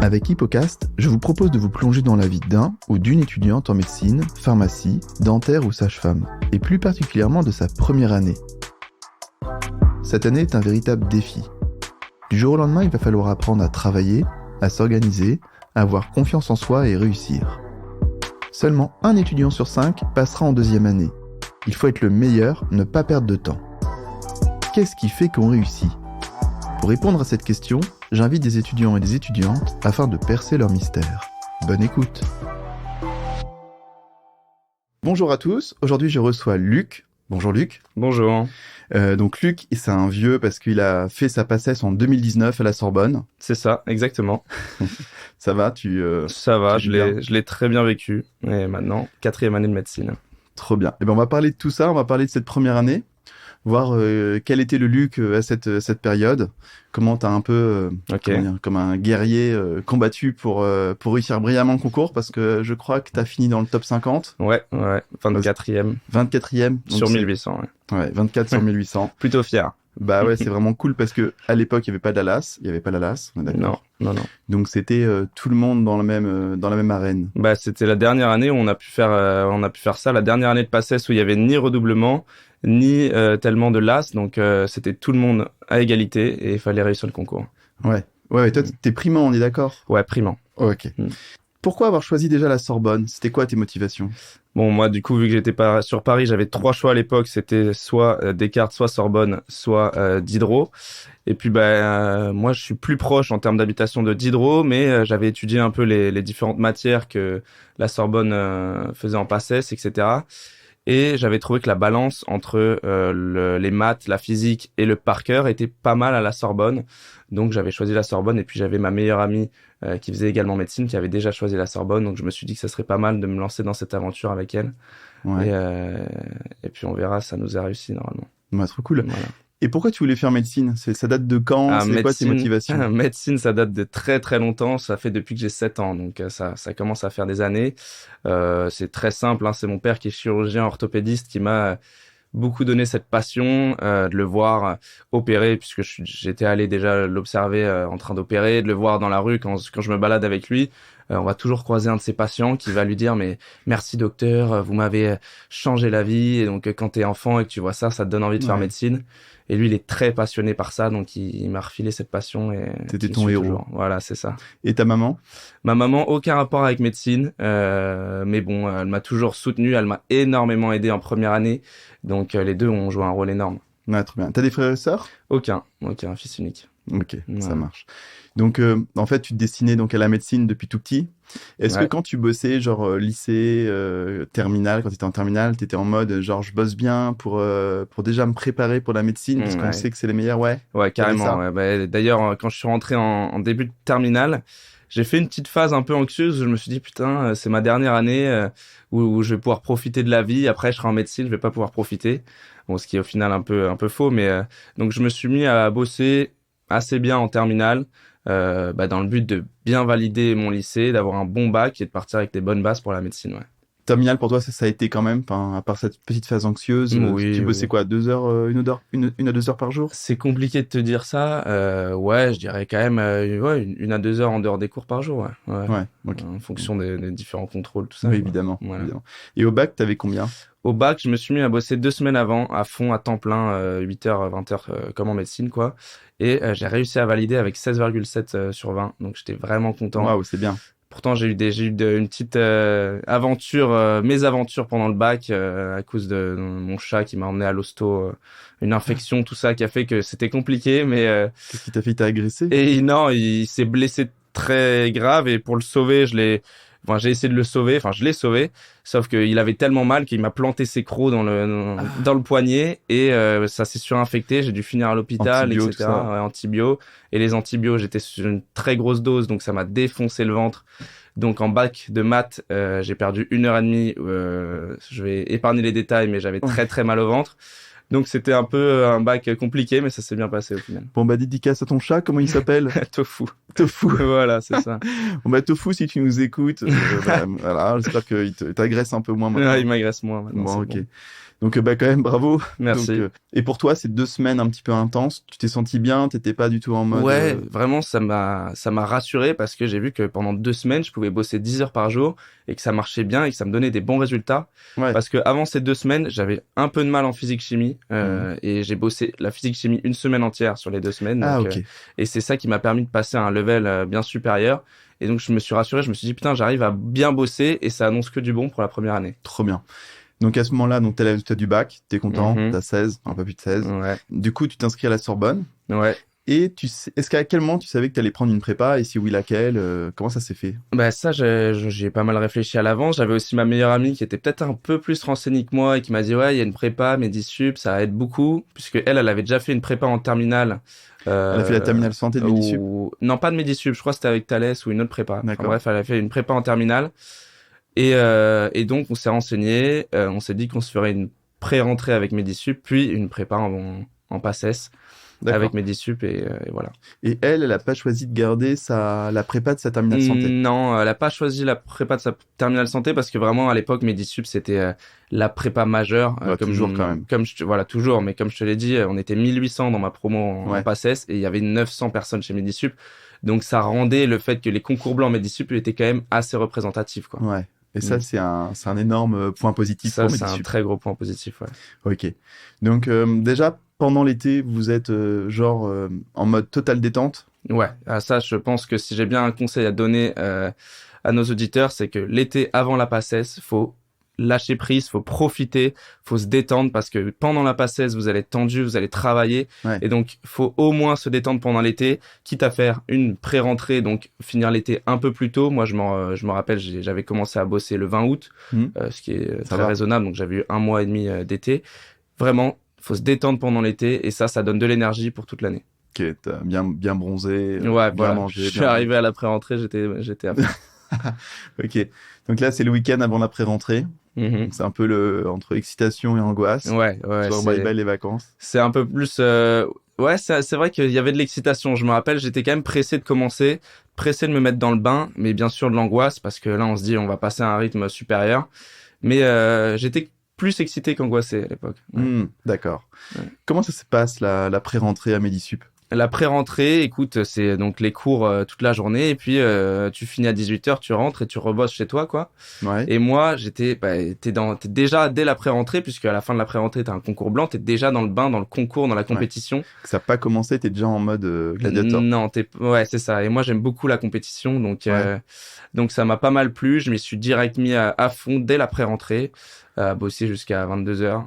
Avec Hippocast, je vous propose de vous plonger dans la vie d'un ou d'une étudiante en médecine, pharmacie, dentaire ou sage-femme, et plus particulièrement de sa première année. Cette année est un véritable défi. Du jour au lendemain, il va falloir apprendre à travailler, à s'organiser, à avoir confiance en soi et réussir. Seulement un étudiant sur 5 passera en deuxième année. Il faut être le meilleur, ne pas perdre de temps. Qu'est-ce qui fait qu'on réussit ? Pour répondre à cette question, j'invite des étudiants et des étudiantes afin de percer leur mystère. Bonne écoute. Bonjour à tous, aujourd'hui je reçois Luc. Bonjour Luc. Bonjour. Donc Luc, c'est un vieux parce qu'il a fait sa PACES en 2019 à la Sorbonne. C'est ça, exactement. Ça va, Ça va, je l'ai très bien vécu. Et maintenant, 4e année de médecine. Trop bien. Et ben on va parler de tout ça, on va parler de cette première année. Voir quel était le Luc à cette période, comment t'as un peu, comme un guerrier combattu pour réussir brillamment le concours, parce que je crois que t'as fini dans le top 50. Ouais, 24e. 24e. Sur 1800, ouais. Ouais, 24 sur 1800. Plutôt fier. Bah ouais, c'est vraiment cool parce que à l'époque, il y avait pas d'ALAS, on est d'accord. Non. Donc c'était tout le monde dans la même arène. Bah c'était la dernière année où on a pu faire ça, la dernière année de PACES où il y avait ni redoublement, ni tellement de LAS, donc c'était tout le monde à égalité et il fallait réussir le concours. Ouais, toi t'es primant, on est d'accord ? Ouais, primant. Oh, ok. Pourquoi avoir choisi déjà la Sorbonne ? C'était quoi tes motivations ? Bon, moi, du coup, vu que j'étais pas sur Paris, j'avais 3 choix à l'époque. C'était soit Descartes, soit Sorbonne, soit Diderot. Et puis, moi, je suis plus proche en termes d'habitation de Diderot, mais j'avais étudié un peu les différentes matières que la Sorbonne faisait en PACES, etc. Et j'avais trouvé que la balance entre les maths, la physique et le par cœur était pas mal à la Sorbonne. Donc j'avais choisi la Sorbonne et puis j'avais ma meilleure amie qui faisait également médecine qui avait déjà choisi la Sorbonne. Donc je me suis dit que ça serait pas mal de me lancer dans cette aventure avec elle. Ouais. Et puis on verra, ça nous a réussi normalement. Ouais, trop cool. Voilà. Et pourquoi tu voulais faire médecine ? Ça date de quand ? C'est quoi tes motivations ? Médecine, ça date de très très longtemps. Ça fait depuis que j'ai 7 ans. Donc ça commence à faire des années. C'est très simple. C'est mon père qui est chirurgien orthopédiste qui m'a beaucoup donné cette passion de le voir opérer, puisque j'étais allé déjà l'observer en train d'opérer, de le voir dans la rue quand je me balade avec lui. On va toujours croiser un de ses patients qui va lui dire « Mais merci docteur, vous m'avez changé la vie. » Et donc quand t'es enfant et que tu vois ça te donne envie de faire médecine. Et lui, il est très passionné par ça, donc il m'a refilé cette passion. Et c'était ton héros. Toujours. Voilà, c'est ça. Et ta maman ? Ma maman, aucun rapport avec médecine, mais bon, elle m'a toujours soutenu, elle m'a énormément aidé en première année, donc les deux ont joué un rôle énorme. Ouais, trop bien. T'as des frères et sœurs ? Aucun, fils unique. Ok, ça marche. Donc, en fait, tu te destinais donc à la médecine depuis tout petit. Est-ce que quand tu bossais, genre lycée, terminale, quand tu étais en terminale, tu étais en mode genre je bosse bien pour déjà me préparer pour la médecine parce qu'on sait que c'est les meilleurs, ouais. Ouais, carrément. Ouais. D'ailleurs, quand je suis rentré en début de terminale, j'ai fait une petite phase un peu anxieuse. Je me suis dit putain, c'est ma dernière année où je vais pouvoir profiter de la vie. Après, je serai en médecine, je vais pas pouvoir profiter. Bon, ce qui est au final un peu faux, mais donc je me suis mis à bosser assez bien en terminale. Dans le but de bien valider mon lycée, d'avoir un bon bac et de partir avec des bonnes bases pour la médecine, ouais. Terminale pour toi, ça a été quand même, à part cette petite phase anxieuse, tu bossais quoi, 2 heures, une à 2 heures par jour ? C'est compliqué de te dire ça, je dirais quand même, 1 à 2 heures en dehors des cours par jour, ouais. Okay. En fonction des différents contrôles, tout ça. Oui, évidemment, voilà. Évidemment. Et au bac, t'avais combien ? Au bac, je me suis mis à bosser 2 semaines avant, à fond, à temps plein, 8h, 20h, comme en médecine, quoi. Et j'ai réussi à valider avec 16,7 sur 20, donc j'étais vraiment content. Waouh, c'est bien. Pourtant, j'ai eu une petite mésaventure pendant le bac à cause de mon chat qui m'a emmené à l'hosto, une infection, tout ça qui a fait que c'était compliqué. Mais qu'est-ce qui t'a fait ? Il t'a agressé ? Et non, il s'est blessé très grave et pour le sauver, j'ai essayé de le sauver. Enfin, je l'ai sauvé, sauf qu'il avait tellement mal qu'il m'a planté ses crocs dans le poignet et ça s'est surinfecté. J'ai dû finir à l'hôpital, antibio, etc. Antibio. Et les antibio, j'étais sur une très grosse dose, donc ça m'a défoncé le ventre. Donc en bac de maths, j'ai perdu 1h30. Je vais épargner les détails, mais j'avais très très mal au ventre. Donc c'était un peu un bac compliqué, mais ça s'est bien passé au final. Bon dédicace à ton chat, comment il s'appelle ? Tofu. Voilà, c'est ça. Bon Tofu, si tu nous écoutes, voilà, j'espère qu'il t'agresse un peu moins maintenant. Il m'agresse moins maintenant. Bon, ok. Bon. Donc quand même bravo. Merci. Donc, et pour toi, ces 2 semaines un petit peu intenses, tu t'es senti bien, t'étais pas du tout en mode. Ouais, vraiment, ça m'a rassuré parce que j'ai vu que pendant 2 semaines, je pouvais bosser 10 heures par jour et que ça marchait bien et que ça me donnait des bons résultats. Ouais. Parce que avant ces 2 semaines, j'avais un peu de mal en physique-chimie et j'ai bossé la physique-chimie une semaine entière sur les 2 semaines. Donc, Ah ok. Et c'est ça qui m'a permis de passer à un level bien supérieur. Et donc, je me suis rassuré, je me suis dit, putain, j'arrive à bien bosser et ça annonce que du bon pour la première année. Trop bien. Donc à ce moment-là, donc t'as les résultats du bac, t'es content, Mhm. t'as 16, un peu plus de 16. Ouais. Du coup, tu t'inscris à la Sorbonne. Ouais. Et est-ce qu'à quel moment tu savais que t'allais prendre une prépa et si oui, laquelle comment ça s'est fait? Bah ça, j'ai pas mal réfléchi à l'avance. J'avais aussi ma meilleure amie qui était peut-être un peu plus renseignée que moi et qui m'a dit ouais, il y a une prépa, Medisup, ça aide beaucoup puisque elle avait déjà fait une prépa en terminale. Elle a fait la terminale santé de Medisup. Non, pas de Medisup. Je crois que c'était avec Thalès ou une autre prépa. Enfin, D'accord. bref, elle a fait une prépa en terminale et donc on s'est renseigné. On s'est dit qu'on se ferait une pré-rentrée avec Medisup puis une prépa en PACES. D'accord. Avec Medisup et voilà. Et elle a pas choisi de garder la prépa de sa terminale santé. Non, elle a pas choisi la prépa de sa terminale santé parce que vraiment à l'époque Medisup c'était la prépa majeure. Toujours quand même. Voilà, toujours, mais comme je te l'ai dit, on était 1800 dans ma promo en PACES et il y avait 900 personnes chez Medisup. Donc ça rendait le fait que les concours blancs Medisup étaient quand même assez représentatifs, quoi. Ouais. Et ça, c'est un énorme point positif pour Medisup. Ça, c'est un très gros point positif, ouais. Ok. Donc, déjà, pendant l'été, vous êtes en mode totale détente? Ouais, ça, je pense que si j'ai bien un conseil à donner à nos auditeurs, c'est que l'été avant la PACES, faut lâcher prise, faut profiter, faut se détendre parce que pendant la PACES, vous allez être tendu, vous allez travailler et donc faut au moins se détendre pendant l'été, quitte à faire une pré-rentrée, donc finir l'été un peu plus tôt. Moi, je me rappelle, j'avais commencé à bosser le 20 août, ce qui est très raisonnable, donc j'avais eu 1 mois et demi d'été. Vraiment, faut se détendre pendant l'été et ça donne de l'énergie pour toute l'année. Ok, t'as bien bronzé, ouais, bien mangé. Je suis arrivé à la pré-rentrée, j'étais à fond. Ok, donc là c'est le week-end avant la pré-rentrée. Donc, c'est un peu entre excitation et angoisse. Ouais. Genre bye les vacances. C'est un peu plus. Ouais, c'est vrai qu'il y avait de l'excitation. Je me rappelle, j'étais quand même pressé de commencer, pressé de me mettre dans le bain, mais bien sûr de l'angoisse parce que là on se dit on va passer à un rythme supérieur. Mais j'étais plus excité qu'angoissé à l'époque. Ouais. D'accord. Ouais. Comment ça se passe la pré-rentrée à Medisup? La pré-rentrée, écoute, c'est donc les cours toute la journée et puis tu finis à 18h, tu rentres et tu rebosses chez toi, quoi. Ouais. Et moi, t'es déjà dès la pré-rentrée, puisque à la fin de la pré-rentrée, t'as un concours blanc, t'es déjà dans le bain, dans le concours, dans la compétition. Ouais. Ça n'a pas commencé, t'es déjà en mode gladiateur. Non, ouais, c'est ça. Et moi, j'aime beaucoup la compétition, donc ça m'a pas mal plu. Je m'y suis direct mis à fond dès la pré-rentrée, à bosser jusqu'à 22h.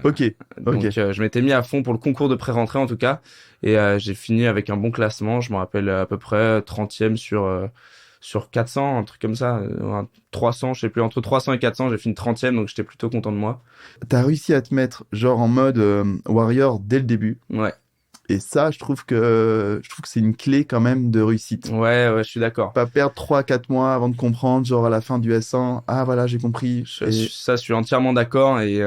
Ok. Donc je m'étais mis à fond pour le concours de pré-rentrée en tout cas, et j'ai fini avec un bon classement. Je me rappelle à peu près 30e sur 400, un truc comme ça, 300, je sais plus, entre 300 et 400, j'ai fini 30e, donc j'étais plutôt content de moi. T'as réussi à te mettre genre en mode warrior dès le début. Ouais. Et ça, je trouve que c'est une clé quand même de réussite. Ouais, je suis d'accord. Pas perdre 3-4 mois avant de comprendre, genre à la fin du S1, ah voilà, j'ai compris. Ça, je suis entièrement d'accord et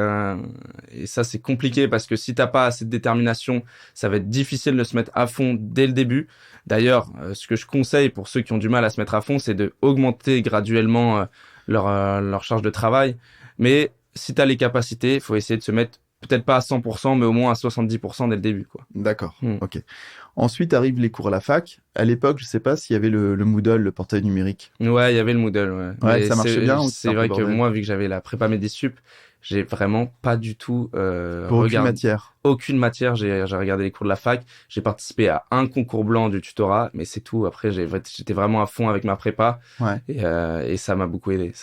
ça, c'est compliqué parce que si t'as pas assez de détermination, ça va être difficile de se mettre à fond dès le début. D'ailleurs, ce que je conseille pour ceux qui ont du mal à se mettre à fond, c'est de augmenter graduellement leur charge de travail. Mais si t'as les capacités, faut essayer de se mettre peut-être pas à 100%, mais au moins à 70% dès le début, quoi. D'accord. Ok. Ensuite arrivent les cours à la fac. À l'époque, je sais pas s'il y avait le Moodle, le portail numérique. Ouais, il y avait le Moodle, ouais. Ça marchait bien. C'est vrai que moi, vu que j'avais la prépa Medisup, j'ai vraiment pas du tout aucune matière. J'ai regardé les cours de la fac. J'ai participé à un concours blanc du tutorat, mais c'est tout. Après, j'étais vraiment à fond avec ma prépa. Ouais. Et ça m'a beaucoup aidé.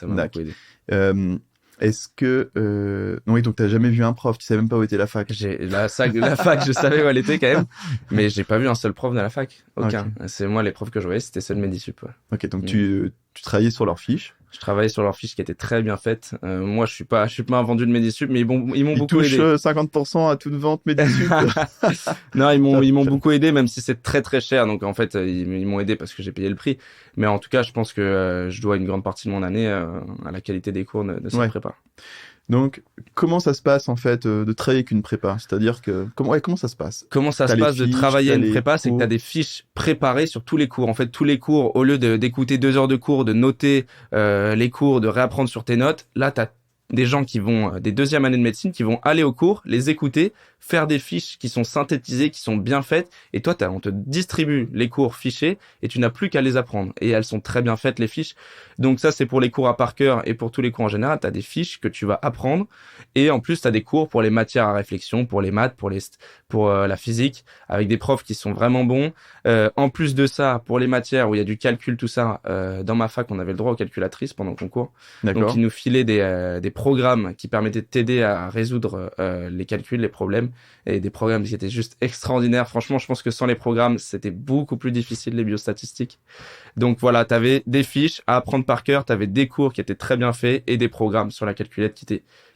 Est-ce que oui, donc t'as jamais vu un prof, tu sais même pas où était la fac. La fac, je savais où elle était quand même, mais j'ai pas vu un seul prof dans la fac, aucun. Okay. C'est moi les profs que je voyais, c'était ceux de Medisup. Ouais. Ok, donc tu travaillais sur leurs fiches. Je travaillais sur leurs fiches qui étaient très bien faites. Moi, je suis pas un vendu de Medisup, mais ils m'ont beaucoup aidé. Ils touchent 50% à toute vente Medisup. Non, ils m'ont beaucoup aidé, même si c'est très très cher. Donc en fait, ils m'ont aidé parce que j'ai payé le prix. Mais en tout cas, je pense que je dois une grande partie de mon année à la qualité des cours de cette prépa. Donc, comment ça se passe en fait de travailler avec une prépa? C'est-à-dire que comment ça se passe? Comment ça se passe de travailler à une prépa? C'est que tu as des fiches préparées sur tous les cours. En fait, tous les cours, au lieu d'écouter 2 heures de cours, de noter les cours, de réapprendre sur tes notes, là, tu as des gens qui vont, des deuxième années de médecine, qui vont aller au cours, les écouter, faire des fiches qui sont synthétisées, qui sont bien faites. Et toi, on te distribue les cours fichés et tu n'as plus qu'à les apprendre. Et elles sont très bien faites, les fiches. Donc ça, c'est pour les cours à par cœur et pour tous les cours en général. Tu as des fiches que tu vas apprendre. Et en plus, tu as des cours pour les matières à réflexion, pour les maths, pour la physique, avec des profs qui sont vraiment bons. En plus de ça, pour les matières où il y a du calcul, tout ça, dans ma fac, on avait le droit aux calculatrices pendant le concours. D'accord. Donc, ils nous filaient des programmes qui permettaient de t'aider à résoudre les calculs, les problèmes, et des programmes qui étaient juste extraordinaires. Franchement, je pense que sans les programmes, c'était beaucoup plus difficile, les biostatistiques. Donc voilà, t'avais des fiches à apprendre par cœur, t'avais des cours qui étaient très bien faits et des programmes sur la calculette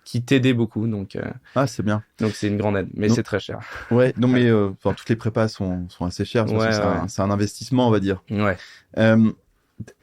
qui t'aidaient beaucoup. Donc, c'est bien. Donc c'est une grande aide, mais c'est très cher. Ouais, non mais toutes les prépas sont assez chères. C'est un investissement, on va dire. Ouais.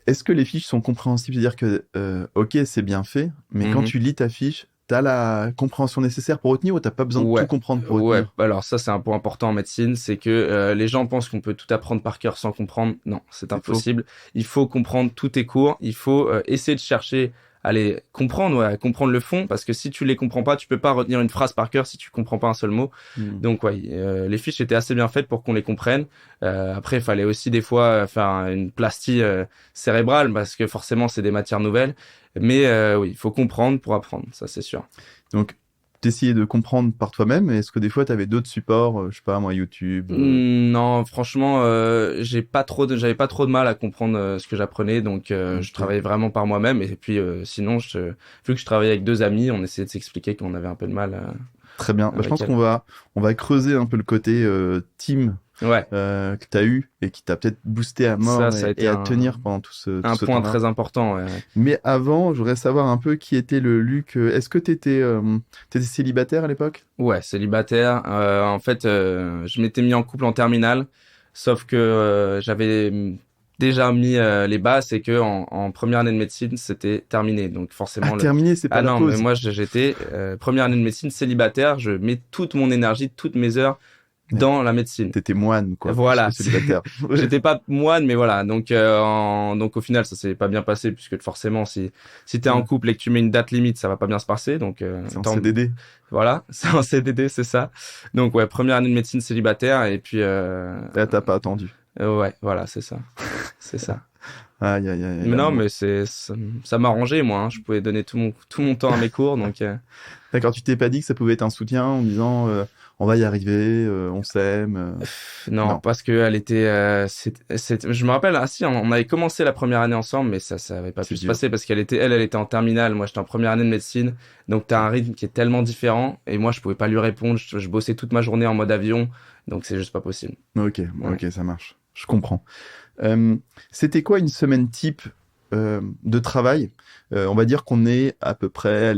Est-ce que les fiches sont compréhensibles? C'est-à-dire que, ok, c'est bien fait, mais quand tu lis ta fiche, t'as la compréhension nécessaire pour retenir ou t'as pas besoin de tout comprendre pour retenir? Ouais, alors ça c'est un point important en médecine, c'est que les gens pensent qu'on peut tout apprendre par cœur sans comprendre. Non, c'est impossible. Il faut comprendre tous tes cours, il faut essayer de chercher à les comprendre, à comprendre le fond, parce que si tu les comprends pas, tu peux pas retenir une phrase par cœur si tu comprends pas un seul mot. Donc les fiches étaient assez bien faites pour qu'on les comprenne. Après, il fallait aussi des fois faire une plastie cérébrale, parce que forcément c'est des matières nouvelles. Mais oui, il faut comprendre pour apprendre, ça c'est sûr. Donc, t'essayais de comprendre par toi-même, et est-ce que des fois t'avais d'autres supports, je sais pas moi, YouTube Non, franchement, j'avais pas trop de mal à comprendre ce que j'apprenais, donc je travaillais vraiment par moi-même. Et puis sinon, vu que je travaillais avec deux amis, on essayait de s'expliquer qu'on avait un peu de mal. Très bien. Je pense qu'on va creuser un peu le côté team. Ouais. Que tu as eu et qui t'a peut-être boosté à mort et à tenir pendant tout ce un ce point temps-là. très important. Ouais. Mais avant, je voudrais savoir un peu qui était le Luc. Est-ce que t'étais célibataire à l'époque? Ouais, célibataire. En fait, je m'étais mis en couple en terminale, sauf que j'avais déjà mis les bases, et que en première année de médecine, c'était terminé. Donc forcément. Terminé, c'est pas la pause. Mais moi j'étais première année de médecine célibataire. Je mets toute mon énergie, toutes mes heures dans la médecine. T'étais moine, quoi. Voilà. Célibataire. J'étais pas moine, mais voilà. Donc au final, ça s'est pas bien passé, puisque forcément, si t'es en couple et que tu mets une date limite, ça va pas bien se passer. Donc c'est en CDD. Voilà, c'est en CDD, c'est ça. Donc ouais, première année de médecine célibataire, et puis. Là, t'as pas attendu. Ouais, voilà, c'est ça. C'est ça. Aïe. Mais non, mais ça m'arrangeait, moi. Hein. Je pouvais donner tout mon temps à mes cours, donc. D'accord, tu t'es pas dit que ça pouvait être un soutien en disant on va y arriver, on s'aime. Non, parce que elle était. Je me rappelle, on avait commencé la première année ensemble, mais ça avait pas pu se passer parce qu'elle était en terminale, moi j'étais en première année de médecine, donc t'as un rythme qui est tellement différent, et moi je pouvais pas lui répondre, je bossais toute ma journée en mode avion, donc c'est juste pas possible. Ok, ça marche, je comprends. C'était quoi une semaine type de travail? On va dire qu'on est à peu près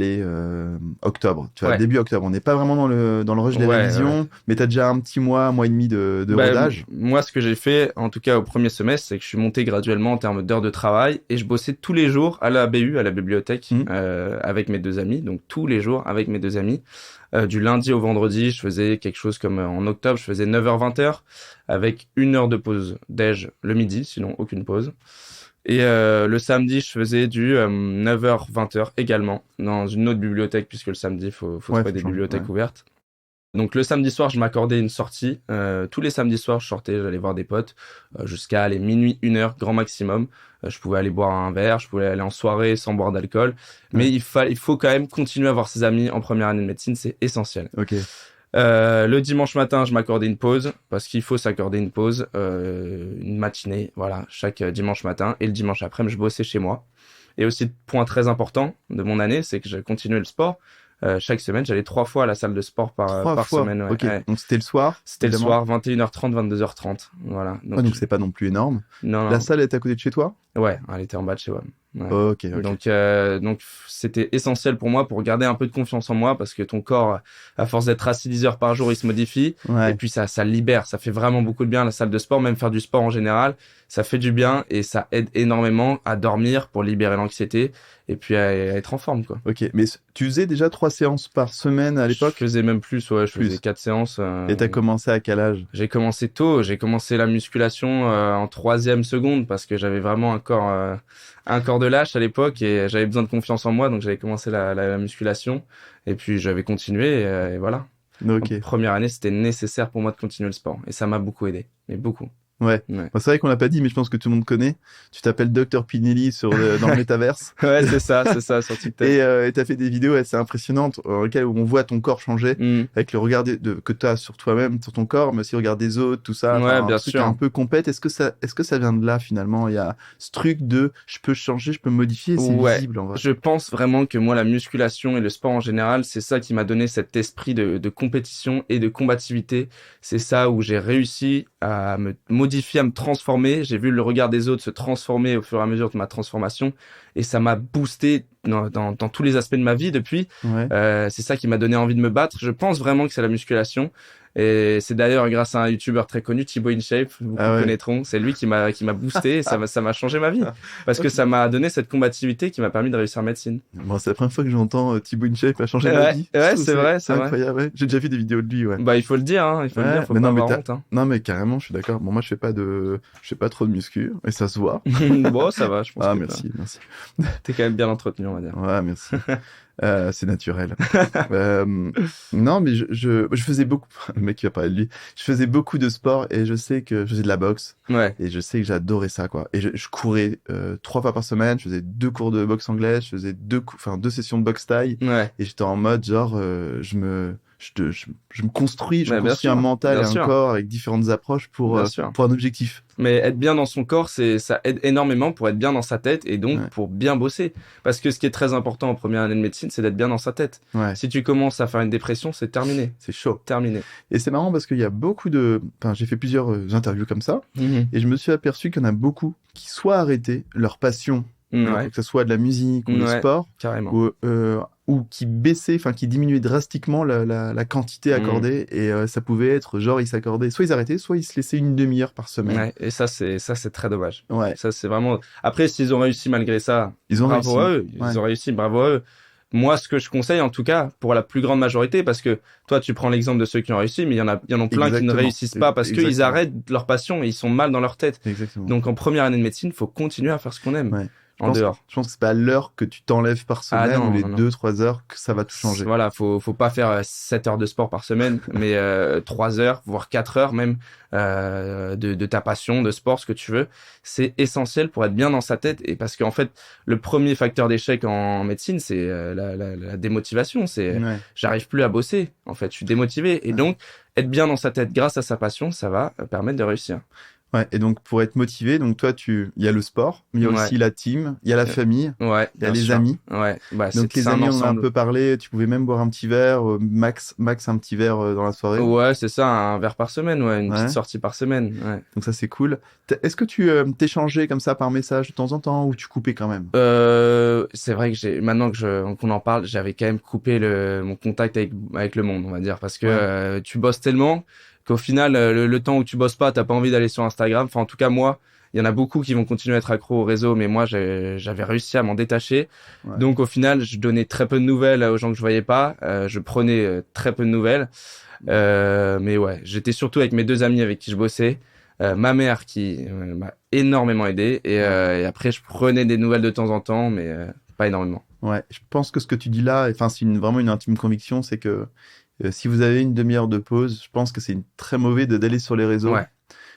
octobre, tu vois, début octobre. On n'est pas vraiment dans le rush des révisions, mais t'as déjà un petit mois et demi de rodage. Moi, ce que j'ai fait, en tout cas au premier semestre, c'est que je suis monté graduellement en termes d'heures de travail, et je bossais tous les jours à la BU, à la bibliothèque, avec mes deux amis, donc tous les jours avec mes deux amis. Du lundi au vendredi, je faisais quelque chose comme en octobre, je faisais 9h-20h, avec 1 heure de pause déj le midi, sinon aucune pause. Et le samedi, je faisais du 9h-20h également, dans une autre bibliothèque, puisque le samedi, faut trouver des bibliothèques ouvertes. Donc le samedi soir, je m'accordais une sortie. Tous les samedis soirs, je sortais, j'allais voir des potes, jusqu'à minuit, 1h, grand maximum. Je pouvais aller boire un verre, je pouvais aller en soirée sans boire d'alcool. Mais il faut quand même continuer à voir ses amis en première année de médecine, c'est essentiel. Ok. Le dimanche matin, je m'accordais une pause, parce qu'il faut s'accorder une pause, une matinée, voilà, chaque dimanche matin. Et le dimanche après, je bossais chez moi. Et aussi, point très important de mon année, c'est que j'ai continué le sport. Chaque semaine, j'allais 3 fois à la salle de sport par semaine. Ouais. Okay. Donc c'était le soir? C'était le soir, 21h30, 22h30. Voilà. Donc c'est pas non plus énorme. Non. La salle est à côté de chez toi? Ouais, elle était en bas de chez moi. Ouais. Ok. Donc c'était essentiel pour moi pour garder un peu de confiance en moi, parce que ton corps, à force d'être assis 10 heures par jour, il se modifie. Ouais. Et puis ça libère, ça fait vraiment beaucoup de bien la salle de sport, même faire du sport en général. ça fait du bien et ça aide énormément à dormir pour libérer l'anxiété et puis à être en forme, quoi. Ok, mais tu faisais déjà 3 séances par semaine à l'époque? Je faisais même plus, ouais, je faisais 4 séances. Et t'as commencé à quel âge? J'ai commencé tôt, j'ai commencé la musculation en 3e seconde parce que j'avais vraiment un corps de lâche à l'époque et j'avais besoin de confiance en moi, donc j'avais commencé la musculation et puis j'avais continué et voilà. Ok. En première année, c'était nécessaire pour moi de continuer le sport et ça m'a beaucoup aidé, mais beaucoup. Ouais. Ouais. Bon, c'est vrai qu'on l'a pas dit, mais je pense que tout le monde connaît. Tu t'appelles Dr Pinelli dans le métaverse. Ouais, c'est ça, sur TikTok. Et t'as fait des vidéos assez impressionnantes dans lesquelles on voit ton corps changer avec le regard que t'as sur toi-même, sur ton corps, mais aussi le regard des autres, tout ça. Ouais, bien un truc sûr. un peu compète. Est-ce que ça vient de là finalement? Il y a ce truc de je peux changer, je peux modifier, et c'est visible en vrai. Je pense vraiment que moi, la musculation et le sport en général, c'est ça qui m'a donné cet esprit de compétition et de combativité. C'est ça où j'ai réussi à me modifier, à me transformer. J'ai vu le regard des autres se transformer au fur et à mesure de ma transformation et ça m'a boosté dans tous les aspects de ma vie depuis. Ouais. C'est ça qui m'a donné envie de me battre. Je pense vraiment que c'est la musculation. Et c'est d'ailleurs grâce à un youtubeur très connu, Thibaut InShape, beaucoup connaîtront. C'est lui qui m'a boosté et ça m'a changé ma vie. Parce que ça m'a donné cette combativité qui m'a permis de réussir en médecine. Bon, c'est la première fois que j'entends Thibaut InShape a changé ma vie. Ouais, c'est vrai, c'est incroyable. Ouais. J'ai déjà vu des vidéos de lui, ouais. Bah, il faut le dire, hein. Il faut le dire, faut pas avoir honte, hein. Non, mais carrément, je suis d'accord. Bon, moi, je fais pas trop de muscu, et ça se voit. Bon, ça va, je pense. Ah, merci. T'es quand même bien entretenu, on va dire. Ouais, merci. C'est naturel. Non, mais je faisais beaucoup, le mec qui va parler de lui, je faisais beaucoup de sport et je sais que je faisais de la boxe. Ouais. Et je sais que j'adorais ça, quoi. Et je courais 3 fois par semaine, je faisais 2 cours de boxe anglaise, je faisais 2 sessions de boxe thaï. Ouais. Et j'étais en mode, genre, je me construis un mental et un corps avec différentes approches pour un objectif. Mais être bien dans son corps, ça aide énormément pour être bien dans sa tête et donc pour bien bosser. Parce que ce qui est très important en première année de médecine, c'est d'être bien dans sa tête. Ouais. Si tu commences à faire une dépression, c'est terminé. C'est chaud. Terminé. Et c'est marrant parce qu'il y a beaucoup j'ai fait plusieurs interviews comme ça et je me suis aperçu qu'il y en a beaucoup qui soit arrêté leur passion, que ce soit de la musique ou le sport, carrément. ou qui baissait, qui diminuait drastiquement la quantité accordée et ça pouvait être genre ils s'accordaient, soit ils arrêtaient, soit ils se laissaient une demi-heure par semaine. Ouais, et ça c'est très dommage. Ouais. Ça c'est vraiment. Après s'ils ont réussi malgré ça, bravo à eux. Ils ont réussi, bravo à eux. Moi, ce que je conseille, en tout cas, pour la plus grande majorité, parce que toi, tu prends l'exemple de ceux qui ont réussi, mais il y en a plein qui ne réussissent pas parce qu'ils arrêtent leur passion et ils sont mal dans leur tête. Exactement. Donc, en première année de médecine, faut continuer à faire ce qu'on aime. Ouais. En dehors. Je pense que c'est pas l'heure que tu t'enlèves par semaine ou les 2-3 heures que ça va tout changer. Voilà, faut pas faire 7 heures de sport par semaine, mais 3 heures, voire 4 heures même de ta passion, de sport, ce que tu veux. C'est essentiel pour être bien dans sa tête et parce qu'en fait, le premier facteur d'échec en médecine, c'est la démotivation. C'est j'arrive plus à bosser. En fait, je suis démotivé et donc être bien dans sa tête grâce à sa passion, ça va permettre de réussir. Ouais, et donc pour être motivé, donc toi il y a le sport, mais il y a aussi la team, il y a la famille, il y a les amis. Ouais, bah donc les amis, on a un peu parlé, tu pouvais même boire un petit verre, max un petit verre dans la soirée. Ouais, c'est ça, un verre par semaine, une petite sortie par semaine. Ouais. Donc ça c'est cool. Est-ce que tu t'échangeais comme ça par message de temps en temps ou tu coupais quand même? C'est vrai que maintenant qu'on en parle, j'avais quand même coupé mon contact avec le monde, on va dire, parce que tu bosses tellement qu'au final, le temps où tu bosses pas, t'as pas envie d'aller sur Instagram. Enfin, en tout cas, moi, il y en a beaucoup qui vont continuer à être accros au réseau, mais moi, j'avais réussi à m'en détacher. Ouais. Donc, au final, je donnais très peu de nouvelles aux gens que je voyais pas. Je prenais très peu de nouvelles. Mais ouais, j'étais surtout avec mes 2 amis avec qui je bossais. Ma mère qui m'a énormément aidé. Et après, je prenais des nouvelles de temps en temps, mais pas énormément. Ouais, je pense que ce que tu dis là, c'est vraiment une intime conviction, c'est que si vous avez une demi-heure de pause, je pense que c'est très mauvais d'aller sur les réseaux. Ouais.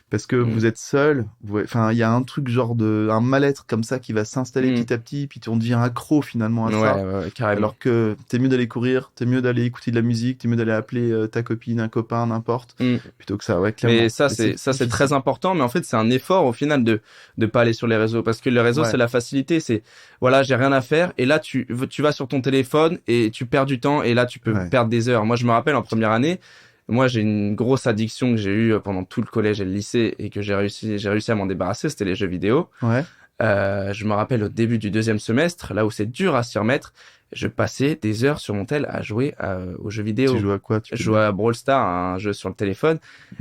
Parce que vous êtes seul. Il y a un truc un mal-être comme ça qui va s'installer petit à petit, puis on devient accro finalement à ça. Ouais, carrément. Alors que t'es mieux d'aller courir, t'es mieux d'aller écouter de la musique, t'es mieux d'aller appeler ta copine, un copain, n'importe, plutôt que ça. Ouais, clairement. Mais ça, c'est très important. Mais en fait, c'est un effort au final de pas aller sur les réseaux, parce que le réseau, c'est la facilité. C'est voilà, j'ai rien à faire, et là tu vas sur ton téléphone et tu perds du temps, et là tu peux perdre des heures. Moi, je me rappelle en première année. Moi, j'ai une grosse addiction que j'ai eue pendant tout le collège et le lycée et que j'ai réussi à m'en débarrasser, c'était les jeux vidéo. Ouais. Je me rappelle au début du 2e semestre, là où c'est dur à s'y remettre, je passais des heures sur mon tel à jouer aux jeux vidéo. Tu joues à quoi? Je jouais à Brawl Stars, un jeu sur le téléphone.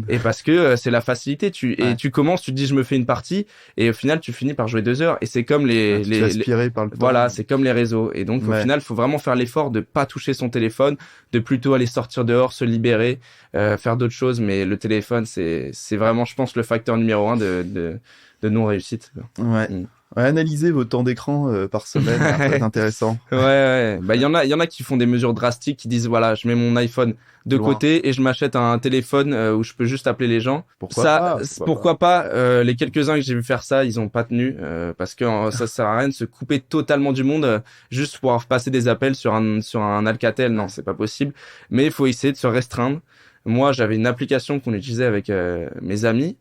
Et parce que c'est la facilité. Tu commences, tu te dis je me fais une partie, et au final tu finis par jouer 2 heures. Et c'est comme Tu es aspiré par le temps. voilà, c'est comme les réseaux. Et donc au final, faut vraiment faire l'effort de pas toucher son téléphone, de plutôt aller sortir dehors, se libérer, faire d'autres choses. Mais le téléphone, c'est vraiment, je pense, le facteur numéro 1 de non-réussite. Ouais. Ouais, analyser vos temps d'écran par semaine, ça peut être intéressant. Ouais. Bah, il y en a qui font des mesures drastiques, qui disent, voilà, je mets mon iPhone de côté et je m'achète un téléphone où je peux juste appeler les gens. Pourquoi pas. Les quelques-uns que j'ai vu faire ça, ils ont pas tenu, parce que ça sert à rien de se couper totalement du monde, juste pour pouvoir passer des appels sur un Alcatel. Non, c'est pas possible. Mais il faut essayer de se restreindre. Moi, j'avais une application qu'on utilisait avec mes amis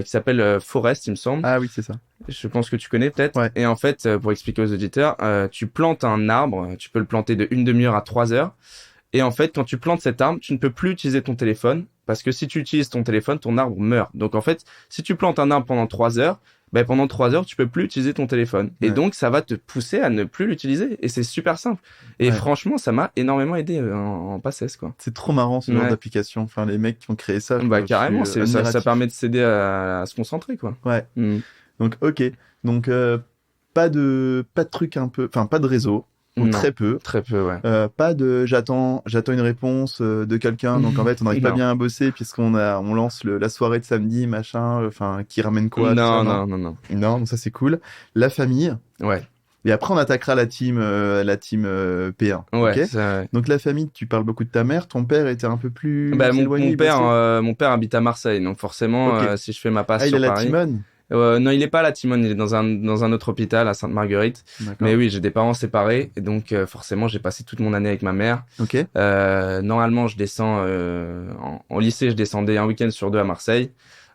qui s'appelle Forest, il me semble. Ah oui, c'est ça. Je pense que tu connais peut-être. Ouais. Et en fait, pour expliquer aux auditeurs, tu plantes un arbre, tu peux le planter de 1/2 heure à 3 heures. Et en fait, quand tu plantes cet arbre, tu ne peux plus utiliser ton téléphone parce que si tu utilises ton téléphone, ton arbre meurt. Donc en fait, si tu plantes un arbre pendant 3 heures, ben pendant 3 heures, tu peux plus utiliser ton téléphone. Et donc, ça va te pousser à ne plus l'utiliser. Et c'est super simple. Et franchement, ça m'a énormément aidé en passesse, quoi. C'est trop marrant, ce genre d'application. Enfin, les mecs qui ont créé ça. Bah, carrément, ça permet de s'aider à se concentrer, quoi. Ouais. Donc, ok. Donc, pas de truc un peu, enfin, pas de réseau. Ou très peu, ouais. Pas de j'attends une réponse de quelqu'un, donc en fait on n'arrive pas bien à bosser puisqu'on lance la soirée de samedi machin, enfin qui ramène quoi. Non. Donc ça c'est cool. La famille. Ouais. Et après on attaquera la team P1. Ouais. Okay, ça, ouais. Donc la famille, tu parles beaucoup de ta mère, ton père était un peu plus éloigné. Mon père habite à Marseille, donc forcément si je fais ma passe sur il a Paris. La Timone. Non, il est pas à la Timone, il est dans un autre hôpital à Sainte-Marguerite. D'accord. Mais oui, j'ai des parents séparés et donc forcément j'ai passé toute mon année avec ma mère. Ok. Normalement, je descends en lycée, je descendais un week-end sur 2 à Marseille.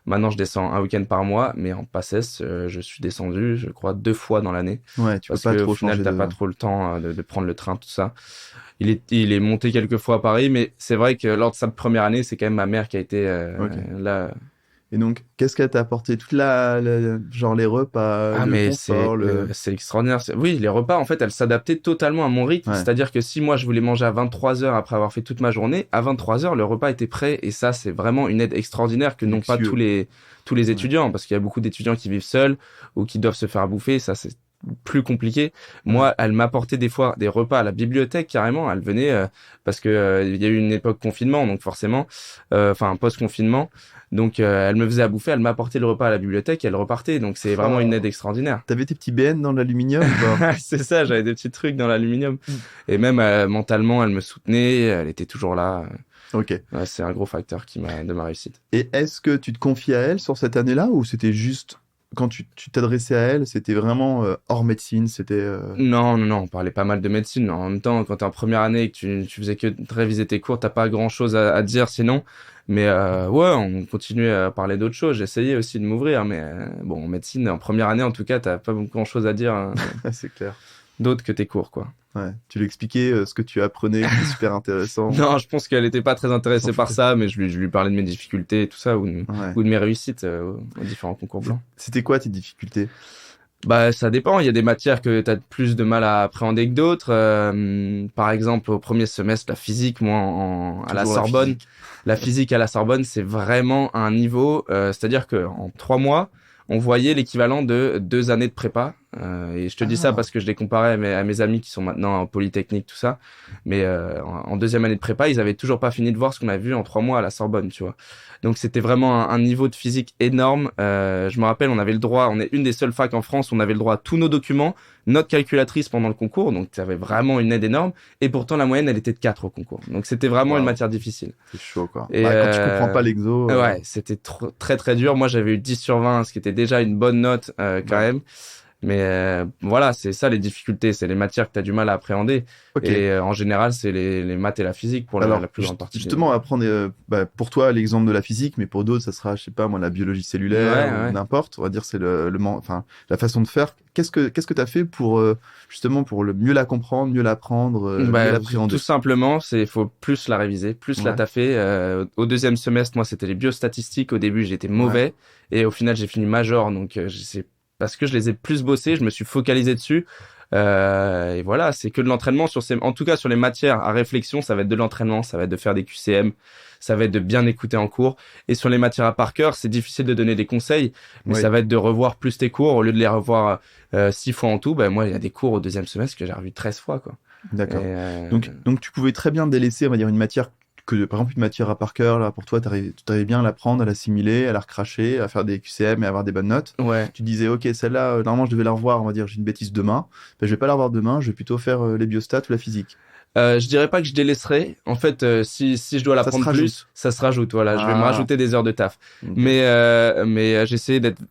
Maintenant, je descends un week-end par mois, mais en PACES, je suis descendu, je crois, 2 fois dans l'année. Ouais, tu peux pas trop. Parce qu'au final, t'as pas trop le temps de prendre le train, tout ça. Il est monté quelques fois à Paris, mais c'est vrai que lors de sa première année, c'est quand même ma mère qui a été là. Et donc, qu'est-ce qu'elle t'a apporté? Toute genre les repas, le confort, c'est extraordinaire. Oui, les repas, en fait, elle s'adaptait totalement à mon rythme. Ouais. C'est-à-dire que si moi, je voulais manger à 23 heures après avoir fait toute ma journée, à 23 heures, le repas était prêt. Et ça, c'est vraiment une aide extraordinaire que n'ont pas tous les étudiants. Parce qu'il y a beaucoup d'étudiants qui vivent seuls ou qui doivent se faire bouffer. Ça, c'est plus compliqué. Moi, elle m'apportait des fois des repas à la bibliothèque carrément. Elle venait parce que il y a eu une époque confinement, donc forcément, post-confinement. Donc elle me faisait à bouffer, elle m'apportait le repas à la bibliothèque et elle repartait. Donc c'est vraiment une aide extraordinaire. T'avais tes petits BN dans l'aluminium ou pas? C'est ça, j'avais des petits trucs dans l'aluminium. Et même mentalement, elle me soutenait, elle était toujours là. Ok. Ouais, c'est un gros facteur de ma réussite. Et est-ce que tu te confies à elle sur cette année-là ou c'était juste quand tu t'adressais à elle, c'était vraiment hors médecine, c'était... Non, on parlait pas mal de médecine. En même temps, quand t'es en première année et que tu faisais que réviser tes cours, t'as pas grand-chose à dire sinon. Mais ouais, on continuait à parler d'autres choses. J'essayais aussi de m'ouvrir, mais bon, en médecine, en première année, en tout cas, t'as pas grand-chose à dire. Hein, c'est clair. D'autres que tes cours, quoi. Ouais. Tu lui expliquais ce que tu apprenais, qui est super intéressant. Non, je pense qu'elle était pas très intéressée par ça, mais je lui parlais de mes difficultés et tout ça, ou de mes réussites aux différents concours blancs. C'était quoi tes difficultés? Bah, ça dépend. Il y a des matières que t'as plus de mal à appréhender que d'autres. Par exemple, au premier semestre, la physique, moi, à la Sorbonne. La physique à la Sorbonne, c'est vraiment un niveau, c'est-à-dire que en 3 mois, on voyait l'équivalent de 2 années de prépa. Et je te dis ça parce que je les comparais à mes amis qui sont maintenant en Polytechnique, tout ça. Mais en 2e année de prépa, ils avaient toujours pas fini de voir ce qu'on a vu en 3 mois à la Sorbonne, tu vois. Donc c'était vraiment un niveau de physique énorme. Je me rappelle, on avait le droit, on est une des seules facs en France, on avait le droit à tous nos documents, notre calculatrice pendant le concours, donc ça avait vraiment une aide énorme. Et pourtant la moyenne, elle était de 4 au concours. Donc c'était vraiment une matière difficile. C'est chaud, quoi. Et quand tu comprends pas l'exo... Ouais, c'était très très dur. Moi j'avais eu 10 sur 20, ce qui était déjà une bonne note quand même. Mais voilà, c'est ça les difficultés, c'est les matières que tu as du mal à appréhender. Okay. Et en général, c'est les maths et la physique pour la plus grande partie. Justement, apprendre pour toi l'exemple de la physique, mais pour d'autres, ça sera, je sais pas moi, la biologie cellulaire, n'importe. On va dire c'est la façon de faire. Qu'est-ce que tu as fait pour justement pour mieux la comprendre, mieux l'apprendre, mieux l'appréhender? Tout simplement, il faut plus la réviser, plus la taffer. Au 2e semestre, moi, c'était les biostatistiques. Au début, j'étais mauvais et au final, j'ai fini major, donc parce que je les ai plus bossés, je me suis focalisé dessus. Et voilà, c'est que de l'entraînement en tout cas sur les matières à réflexion, ça va être de l'entraînement, ça va être de faire des QCM, ça va être de bien écouter en cours. Et sur les matières à par cœur, c'est difficile de donner des conseils, mais ça va être de revoir plus tes cours au lieu de les revoir 6 fois en tout. Moi, il y a des cours au deuxième semestre que j'ai revu 13 fois, quoi. D'accord. Donc tu pouvais très bien délaisser, on va dire, une matière par exemple, une matière à par cœur, là, pour toi, t'arrivais bien à l'apprendre, à l'assimiler, à la recracher, à faire des QCM et à avoir des bonnes notes. Ouais. Tu disais, ok, celle-là, normalement, je devais la revoir, on va dire, j'ai une bêtise demain. Je vais pas la revoir demain, je vais plutôt faire les biostats ou la physique. Je dirais pas que je délaisserai. En fait, si je dois l'apprendre plus, ça se rajoute. Voilà, je vais me rajouter des heures de taf. Okay. Mais j'essaie d'être.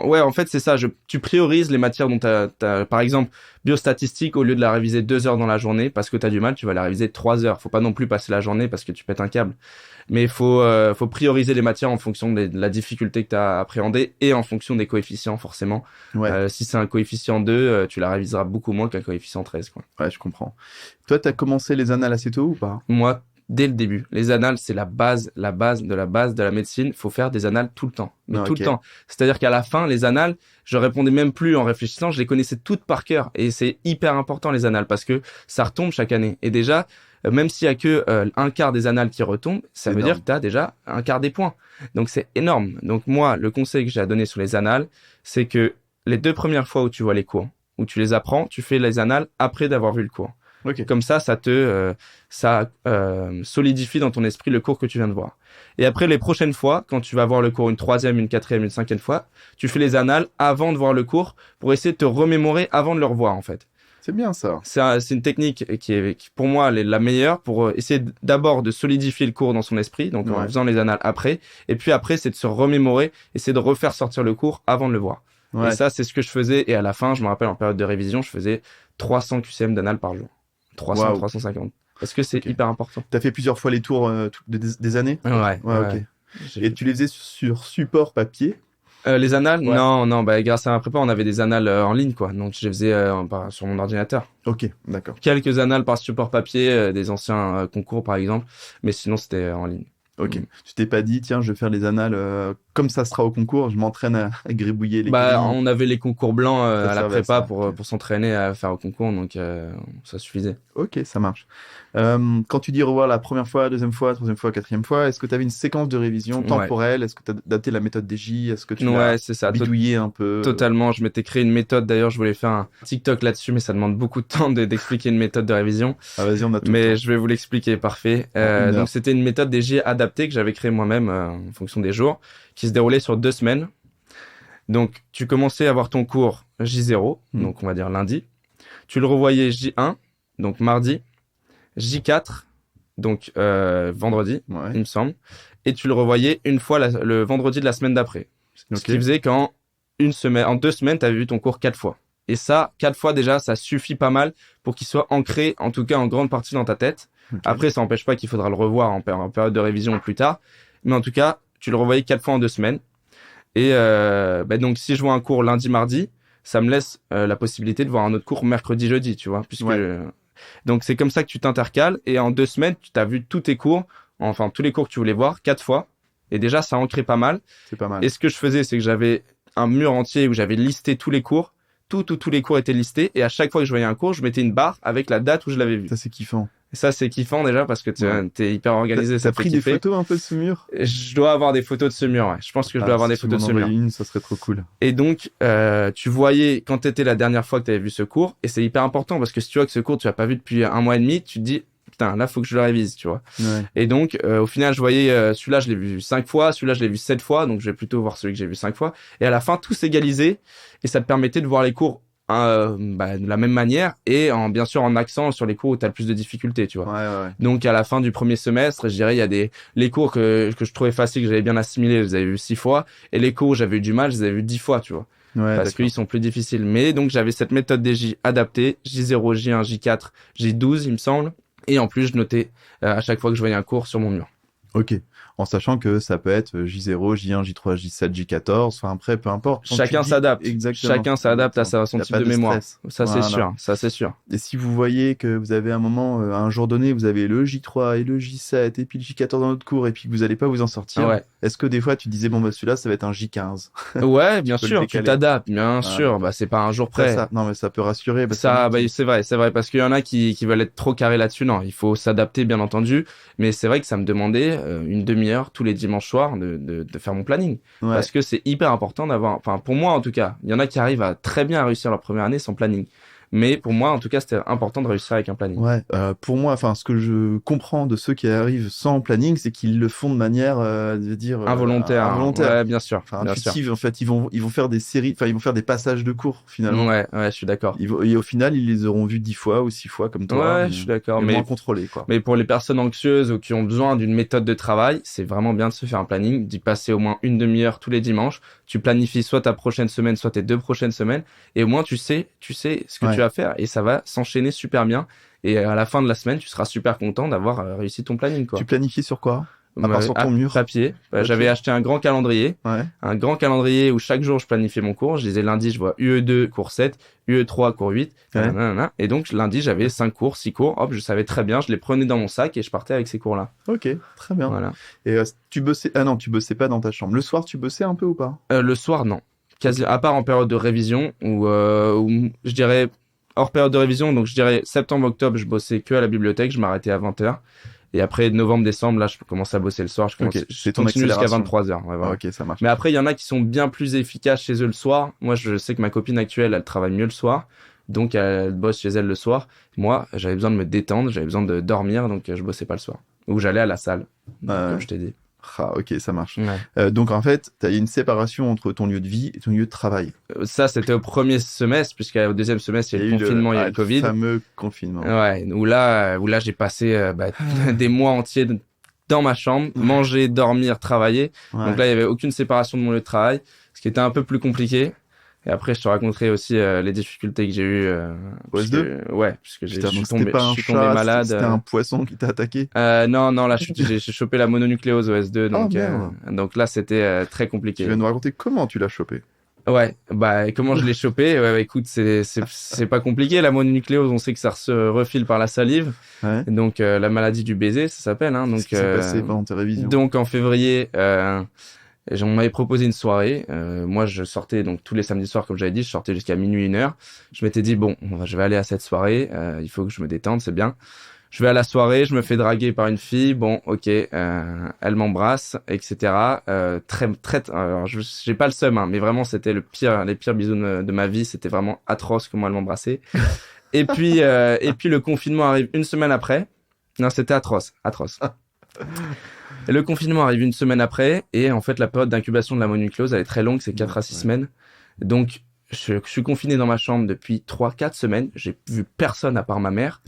Ouais, en fait, c'est ça. Tu priorises les matières dont par exemple, biostatistique, au lieu de la réviser 2 heures dans la journée, parce que t'as du mal, tu vas la réviser 3 heures. Faut pas non plus passer la journée parce que tu pètes un câble. Mais faut prioriser les matières en fonction de la difficulté que t'as appréhendée et en fonction des coefficients, forcément. Ouais. Si c'est un coefficient 2, tu la réviseras beaucoup moins qu'un coefficient 13, quoi. Ouais, je comprends. Toi, t'as commencé les annales assez tôt ou pas? Moi, dès le début. Les annales, c'est la base de la base de la médecine. Faut faire des annales tout le temps. Mais tout le temps. C'est-à-dire qu'à la fin, les annales, je répondais même plus en réfléchissant. Je les connaissais toutes par cœur. Et c'est hyper important, les annales, parce que ça retombe chaque année. Et déjà, même s'il y a que un quart des annales qui retombent, ça veut dire que tu as déjà un quart des points. Donc, c'est énorme. Donc, moi, le conseil que j'ai à donner sur les annales, c'est que les 2 premières fois où tu vois les cours, où tu les apprends, tu fais les annales après d'avoir vu le cours. Okay. Comme ça solidifie dans ton esprit le cours que tu viens de voir. Et après, les prochaines fois, quand tu vas voir le cours une 3e, une 4e, une 5e fois, tu fais les annales avant de voir le cours pour essayer de te remémorer avant de le revoir, en fait. C'est bien ça. C'est une technique qui pour moi, la meilleure pour essayer d'abord de solidifier le cours dans son esprit, donc en faisant les annales après. Et puis après, c'est de se remémorer, essayer de refaire sortir le cours avant de le voir. Ouais. Et ça, c'est ce que je faisais. Et à la fin, je me rappelle, en période de révision, je faisais 300 QCM d'annales par jour. 300, 350. Parce que c'est hyper important. T'as fait plusieurs fois les tours des années? Ouais. Ok. Et tu les faisais sur support papier? Les annales? Non. Grâce à ma prépa, on avait des annales en ligne, quoi. Donc, je les faisais sur mon ordinateur. Ok, d'accord. Quelques annales par support papier, des anciens concours, par exemple. Mais sinon, c'était en ligne. Ok. Tu t'es pas dit, tiens, je vais faire les annales comme ça sera au concours, je m'entraîne à gribouiller les on avait les concours blancs à la prépa pour s'entraîner à faire au concours, donc ça suffisait. Ok, ça marche. Quand tu dis revoir la première fois, deuxième fois, troisième fois, quatrième fois, est-ce que tu avais une séquence de révision temporelle? Est-ce que tu as adapté la méthode DJ? Est-ce que tu as bidouillé un peu? Totalement, je m'étais créé une méthode. D'ailleurs, je voulais faire un TikTok là-dessus, mais ça demande beaucoup de temps d'expliquer une méthode de révision. Ah, vas-y, on a tout mais le temps. Je vais vous l'expliquer, parfait. Donc, c'était une méthode DJ adaptée que j'avais créée moi-même en fonction des jours, qui se déroulait sur 2 semaines. Donc, tu commençais à avoir ton cours J0, donc on va dire lundi. Tu le revoyais J1, donc mardi. J4, donc vendredi, il me semble. Et tu le revoyais une fois le vendredi de la semaine d'après. Okay. Ce qui faisait qu'en 2 semaines, tu avais vu ton cours 4 fois. Et ça, 4 fois déjà, ça suffit pas mal pour qu'il soit ancré, en tout cas en grande partie dans ta tête. Okay. Après, ça n'empêche pas qu'il faudra le revoir en période de révision plus tard. Mais en tout cas, tu le revoyais 4 fois en 2 semaines. Et donc, si je vois un cours lundi, mardi, ça me laisse la possibilité de voir un autre cours mercredi, jeudi, tu vois, puisque... Donc, c'est comme ça que tu t'intercales. Et en 2 semaines, tu as vu tous tes cours, enfin, tous les cours que tu voulais voir, 4 fois. Et déjà, ça ancrait pas mal. C'est pas mal. Et ce que je faisais, c'est que j'avais un mur entier où j'avais listé tous les cours. Tous les cours étaient listés. Et à chaque fois que je voyais un cours, je mettais une barre avec la date où je l'avais vu. Ça, c'est kiffant. Et ça, c'est kiffant déjà parce que t'es hyper organisé. T'as pris des photos un peu de ce mur? Je dois avoir des photos de ce mur, ouais. Je pense que je dois avoir des photos de ce mur. Ça serait trop cool. Et donc, tu voyais quand t'étais la dernière fois que t'avais vu ce cours. Et c'est hyper important parce que si tu vois que ce cours, tu l'as pas vu depuis 1 mois et demi, tu te dis, putain, là, faut que je le révise, tu vois. Ouais. Et donc, au final, je voyais, celui-là, je l'ai vu 5 fois, celui-là, je l'ai vu 7 fois. Donc, je vais plutôt voir celui que j'ai vu 5 fois. Et à la fin, tout s'égalisait. Et ça te permettait de voir les cours de la même manière et bien sûr en accent sur les cours où tu as le plus de difficultés, tu vois. Ouais. Donc à la fin du premier semestre, je dirais il y a les cours que je trouvais faciles, que j'avais bien assimilés, je les avais vus 6 fois, et les cours où j'avais eu du mal, je les avais vus 10 fois, tu vois. Parce qu'ils sont plus difficiles. Mais donc j'avais cette méthode des J adaptée, J0, J1, J4, J12 il me semble, et en plus je notais à chaque fois que je voyais un cours sur mon mur. Ok. en sachant que ça peut être J0, J1, J3, J7, J14, enfin après, peu importe. Quand Chacun s'adapte. Exactement. Chacun s'adapte à son Y a type pas de mémoire. stress. Ça, Voilà. c'est sûr. Ça, c'est sûr. Et si vous voyez que vous avez un moment, un jour donné, vous avez le J3 et le J7 et puis le J14 dans votre cours et puis que vous n'allez pas vous en sortir, Ouais. est-ce que des fois tu disais, bon, bah celui-là, ça va être un J15? Ouais, bien peux le sûr, tu décaler. t'adaptes, bien Voilà. sûr. Bah, c'est pas un jour près. Non, mais ça peut rassurer. Parce Ça, que c'est vrai, parce qu'il y en a qui veulent être trop carrés là-dessus. Non, il faut s'adapter, bien entendu. Mais c'est vrai que ça me demandait une demi-heure tous les dimanches soirs de faire mon planning. Ouais. Parce que c'est hyper important d'avoir, enfin, pour moi, en tout cas, il y en a qui arrivent à très bien réussir leur première année sans planning. Mais pour moi, en tout cas, c'était important de réussir avec un planning. Ouais, pour moi, enfin, ce que je comprends de ceux qui arrivent sans planning, c'est qu'ils le font de manière, de dire, Involontaire. Ouais, bien sûr. Enfin, bien sûr. intuitive. En fait, ils vont faire des séries, enfin, ils vont faire des passages de cours, finalement. Ouais, je suis d'accord. Et au final, ils les auront vus 10 fois ou 6 fois, comme toi. Ouais, je suis d'accord. Mais moins contrôlés, quoi. Mais pour les personnes anxieuses ou qui ont besoin d'une méthode de travail, c'est vraiment bien de se faire un planning, d'y passer au moins une demi-heure tous les dimanches. Tu planifies soit ta prochaine semaine, soit tes 2 prochaines semaines. Et au moins, tu sais ce que tu vas faire et ça va s'enchaîner super bien. Et à la fin de la semaine, tu seras super content d'avoir réussi ton planning, quoi. Tu planifies sur quoi? À part sur ton mur? Papier. J'avais acheté un grand calendrier. Ouais. Un grand calendrier où chaque jour je planifiais mon cours. Je disais lundi, je vois UE2, cours 7, UE3, cours 8. Ouais. Et donc lundi, j'avais 5 cours, 6 cours. Hop, je savais très bien. Je les prenais dans mon sac et je partais avec ces cours-là. Ok, très bien. Voilà. Et tu bossais... Ah non, tu bossais pas dans ta chambre. Le soir, tu bossais un peu ou pas? Le soir, non. À part en période de révision où je dirais hors période de révision. Donc je dirais septembre-octobre, je bossais que à la bibliothèque. Je m'arrêtais à 20h. Et après, novembre-décembre, là, je commence à bosser le soir. Je continue jusqu'à 23h. Ouais, voilà. Ok, ça marche. Mais après, il y en a qui sont bien plus efficaces chez eux le soir. Moi, je sais que ma copine actuelle, elle travaille mieux le soir. Donc, elle bosse chez elle le soir. Moi, j'avais besoin de me détendre, j'avais besoin de dormir. Donc, je bossais pas le soir. Ou j'allais à la salle, comme je t'ai dit. Ah, ok, ça marche. Ouais. Donc, en fait, tu as une séparation entre ton lieu de vie et ton lieu de travail. Ça, c'était au premier semestre, puisqu'au deuxième semestre, il y a eu le confinement, il y a le Covid. Le fameux confinement. Ouais, où là j'ai passé des mois entiers dans ma chambre, manger, dormir, travailler. Ouais. Donc là, il y avait aucune séparation de mon lieu de travail, ce qui était un peu plus compliqué. Et après, je te raconterai aussi les difficultés que j'ai eues. Au S2 ouais, puisque je suis tombé malade. C'était un poisson qui t'a attaqué? Non, là, j'ai chopé la mononucléose au S2. Donc là, c'était très compliqué. Tu vas nous raconter comment tu l'as chopé? Ouais, comment je l'ai chopé? Écoute, c'est pas compliqué. La mononucléose, on sait que ça se refile par la salive. Ouais. Donc la maladie du baiser, ça s'appelle. Donc qu'est-ce qui s'est passé pendant tes révisions? Donc en février, on m'avait proposé une soirée. Moi, je sortais donc tous les samedis soirs, comme j'avais dit, je sortais jusqu'à minuit 1h. Je m'étais dit bon, je vais aller à cette soirée. Il faut que je me détende, c'est bien. Je vais à la soirée, je me fais draguer par une fille. Bon, ok, elle m'embrasse, etc. Alors, j'ai pas le seum, hein, mais vraiment, c'était les pires bisous de ma vie. C'était vraiment atroce comment elle m'embrassait. et puis le confinement arrive une semaine après. Non, c'était atroce. Et le confinement arrive une semaine après, et en fait, la période d'incubation de la mononucléose, elle est très longue, c'est 4 à 6 semaines. Donc, je suis confiné dans ma chambre depuis 3-4 semaines. J'ai vu personne à part ma mère.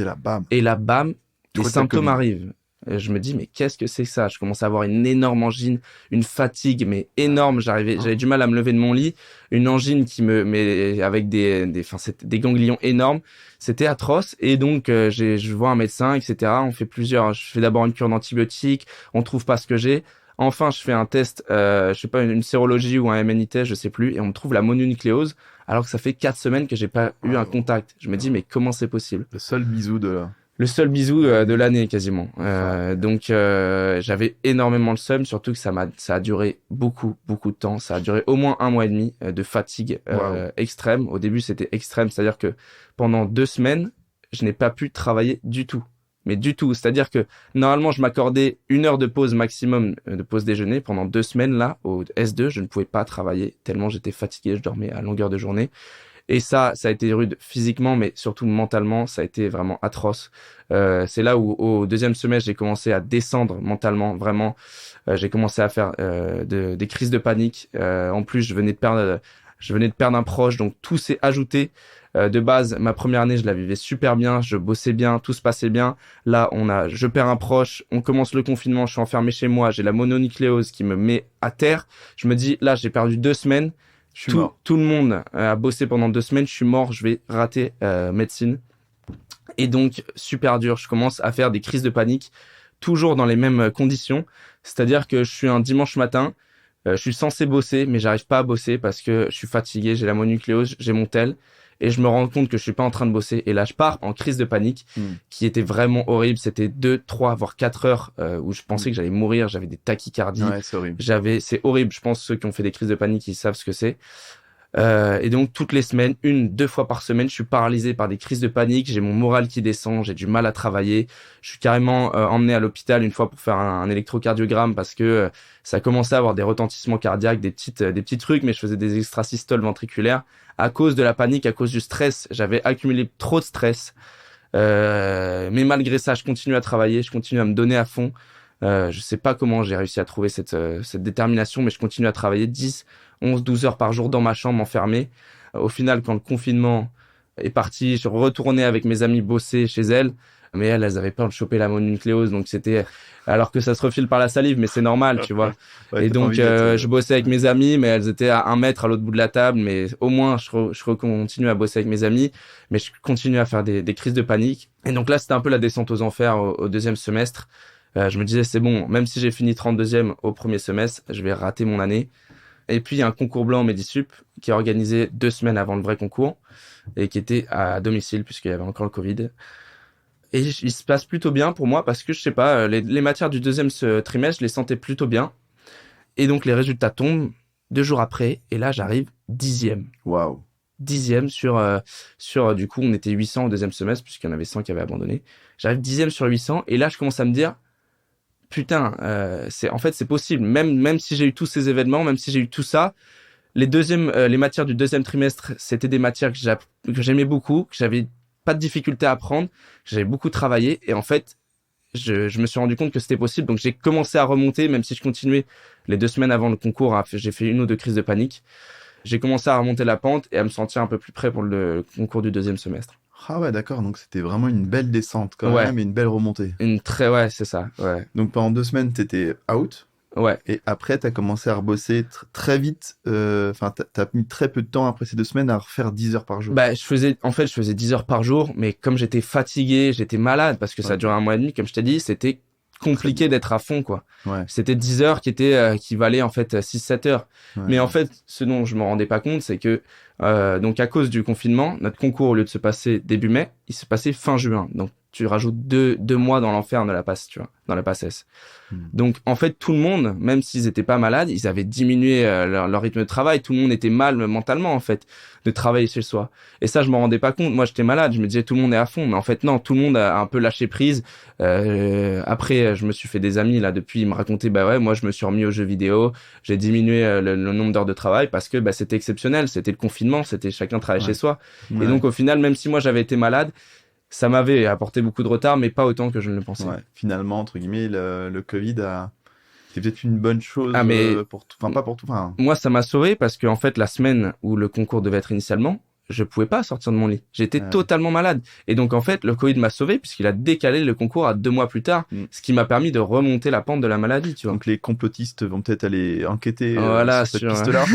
Et là, bam. Les symptômes arrivent. Et je me dis, mais qu'est-ce que c'est que ça? Je commence à avoir une énorme angine, une fatigue, mais énorme. J'avais du mal à me lever de mon lit. Une angine avec c'était des ganglions énormes. C'était atroce. Et donc, je vois un médecin, etc. Je fais d'abord une cure d'antibiotiques. On trouve pas ce que j'ai. Enfin, je fais un test, je sais pas, une sérologie ou un MNI test, je sais plus, et on me trouve la mononucléose, alors que ça fait 4 semaines que j'ai pas eu un contact. Je me dis, mais comment c'est possible? Le seul bisou de l'année, quasiment. Donc, j'avais énormément le seum, surtout que ça a duré beaucoup, beaucoup de temps. Ça a duré au moins 1 mois et demi de fatigue extrême. Au début, c'était extrême, c'est-à-dire que pendant 2 semaines, je n'ai pas pu travailler du tout. Mais du tout, c'est-à-dire que normalement je m'accordais 1 heure de pause maximum de pause déjeuner. Pendant 2 semaines là, au S2, je ne pouvais pas travailler tellement j'étais fatigué, je dormais à longueur de journée. Et ça a été rude physiquement, mais surtout mentalement, ça a été vraiment atroce. C'est là où au 2e semestre, j'ai commencé à descendre mentalement, vraiment. J'ai commencé à faire des crises de panique. En plus, je venais de perdre un proche, donc tout s'est ajouté. De base, ma première année, je la vivais super bien, je bossais bien, tout se passait bien. Là, je perds un proche, on commence le confinement, je suis enfermé chez moi, j'ai la mononucléose qui me met à terre. Je me dis, là, j'ai perdu 2 semaines. Tout le monde a bossé pendant 2 semaines, je suis mort, je vais rater médecine. Et donc, super dur, je commence à faire des crises de panique toujours dans les mêmes conditions. C'est-à-dire que je suis un dimanche matin, je suis censé bosser, mais j'arrive pas à bosser parce que je suis fatigué, j'ai la mononucléose, j'ai mon tel, et je me rends compte que je suis pas en train de bosser. Et là, je pars en crise de panique, qui était vraiment horrible. C'était 2, 3, voire 4 heures où je pensais que j'allais mourir. J'avais des tachycardies. Ouais, c'est horrible. C'est horrible. Je pense que ceux qui ont fait des crises de panique, ils savent ce que c'est. Et donc toutes les semaines, 2 fois par semaine, je suis paralysé par des crises de panique, j'ai mon moral qui descend, j'ai du mal à travailler, je suis carrément emmené à l'hôpital une fois pour faire un électrocardiogramme parce que ça commençait à avoir des retentissements cardiaques, des petits trucs, mais je faisais des extrasystoles ventriculaires à cause de la panique, à cause du stress. J'avais accumulé trop de stress, mais malgré ça, je continue à travailler, je continue à me donner à fond. Je sais pas comment j'ai réussi à trouver cette détermination, mais je continue à travailler 10, 11, 12 heures par jour dans ma chambre enfermée. Au final, quand le confinement est parti, je suis retourné avec mes amis bosser chez elles, mais elles avaient peur de choper la mononucléose, donc c'était, alors que ça se refile par la salive, mais c'est normal, tu vois. Ouais, et donc, je bossais avec mes amis, mais elles étaient à 1 mètre à l'autre bout de la table, mais au moins, je continue à bosser avec mes amis, mais je continue à faire des crises de panique. Et donc là, c'était un peu la descente aux enfers au deuxième semestre. Je me disais, c'est bon, même si j'ai fini 32e au premier semestre, je vais rater mon année. Et puis, il y a un concours blanc au Medisup qui est organisé 2 semaines avant le vrai concours et qui était à domicile puisqu'il y avait encore le Covid. Et il se passe plutôt bien pour moi parce que, je sais pas, les matières du deuxième trimestre, je les sentais plutôt bien. Et donc, les résultats tombent 2 jours après et là, j'arrive 10e. Waouh. 10e sur du coup, on était 800 au deuxième semestre puisqu'il y en avait 100 qui avaient abandonné. J'arrive 10e sur 800 et là, je commence à me dire, putain, c'est possible. Même si j'ai eu tous ces événements, même si j'ai eu tout ça, les matières du deuxième trimestre, c'était des matières que j'aimais beaucoup, que j'avais pas de difficulté à apprendre, que j'avais beaucoup travaillé. Et en fait, je me suis rendu compte que c'était possible. Donc, j'ai commencé à remonter, même si je continuais les 2 semaines avant le concours. J'ai fait 1 ou 2 crises de panique. J'ai commencé à remonter la pente et à me sentir un peu plus prêt pour le concours du deuxième semestre. Ah ouais, d'accord. Donc, c'était vraiment une belle descente quand Ouais. même et une belle remontée. Ouais, c'est ça. Ouais. Donc, pendant 2 semaines, t'étais out. Ouais. Et après, t'as commencé à rebosser très vite. Enfin, t'as mis très peu de temps après ces 2 semaines à refaire 10 heures par jour. Bah, je faisais 10 heures par jour, mais comme j'étais fatigué, j'étais malade parce que ça durait 1 mois et demi, comme je t'ai dit, c'était compliqué d'être à fond, quoi. Ouais. C'était 10 heures qui valaient en fait 6-7 heures. Ouais. Mais en fait, ce dont je me rendais pas compte, c'est que donc à cause du confinement, notre concours, au lieu de se passer début mai, il se passait fin juin. Donc tu rajoutes 2 mois dans l'enfer de la passe, tu vois, dans la passesse. Donc en fait, tout le monde, même s'ils étaient pas malades, ils avaient diminué leur rythme de travail. Tout le monde était mal mentalement, en fait, de travailler chez soi. Et ça, je m'en rendais pas compte. Moi, j'étais malade. Je me disais, tout le monde est à fond. Mais en fait, non, tout le monde a un peu lâché prise. Après, je me suis fait des amis, là, depuis. Ils me racontaient, bah ouais, moi, je me suis remis aux jeux vidéo. J'ai diminué le nombre d'heures de travail parce que, bah, c'était exceptionnel. C'était le confinement. C'était chacun travaillait chez soi. Ouais. Et donc, au final, même si moi, j'avais été malade, ça m'avait apporté beaucoup de retard, mais pas autant que je ne le pensais. Ouais. Finalement, entre guillemets, le Covid c'est peut-être une bonne chose pour tout. Enfin, pas pour tout. Enfin... Moi, ça m'a sauvé parce que, en fait, la semaine où le concours devait être initialement, je pouvais pas sortir de mon lit. J'étais totalement malade. Et donc, en fait, le Covid m'a sauvé puisqu'il a décalé le concours à 2 mois plus tard, ce qui m'a permis de remonter la pente de la maladie, tu vois. Donc, les complotistes vont peut-être aller enquêter voilà, sur cette piste-là.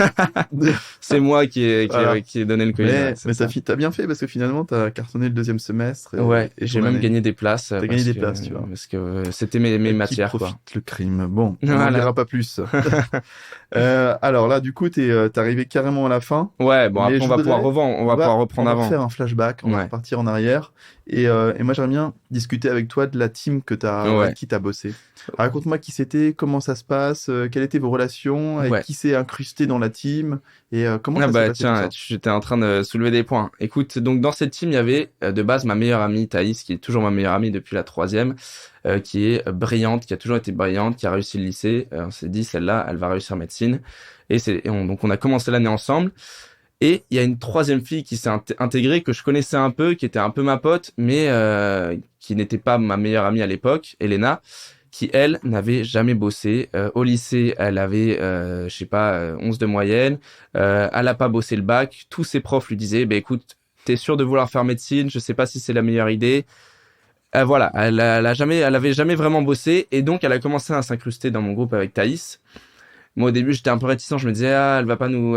C'est moi qui ai donné le Covid. Mais t'as bien fait parce que finalement, t'as cartonné le deuxième semestre. Et j'ai même gagné des places. T'as gagné des places, tu vois. Parce que c'était mes matières, profite quoi. le crime. Bon, on n'en dira pas plus. Alors là, du coup, t'es arrivé carrément à la fin. Ouais, bon, après, on va pouvoir reprendre avant. On va faire un flashback, on va repartir en arrière. Et moi, j'aimerais bien discuter avec toi de la team avec qui t'as bossé. Raconte-moi qui c'était, comment ça se passe, quelles étaient vos relations, avec qui s'est incrusté dans la team, et comment ça s'est passé. Tiens, j'étais en train de soulever des points. Écoute, donc dans cette team, il y avait de base ma meilleure amie Thaïs, qui est toujours ma meilleure amie depuis la 3e, qui est brillante, qui a toujours été brillante, qui a réussi le lycée. On s'est dit, celle-là, elle va réussir médecine. Donc on a commencé l'année ensemble. Et il y a une 3e fille qui s'est intégrée, que je connaissais un peu, qui était un peu ma pote, mais qui n'était pas ma meilleure amie à l'époque, Elena, qui, elle, n'avait jamais bossé. Au lycée, elle avait, 11 de moyenne. Elle a pas bossé le bac. Tous ses profs lui disaient, écoute, t'es sûr de vouloir faire médecine? Je sais pas si c'est la meilleure idée. Voilà, elle avait jamais vraiment bossé. Et donc, elle a commencé à s'incruster dans mon groupe avec Thaïs. Moi, au début, j'étais un peu réticent. Je me disais, elle va pas nous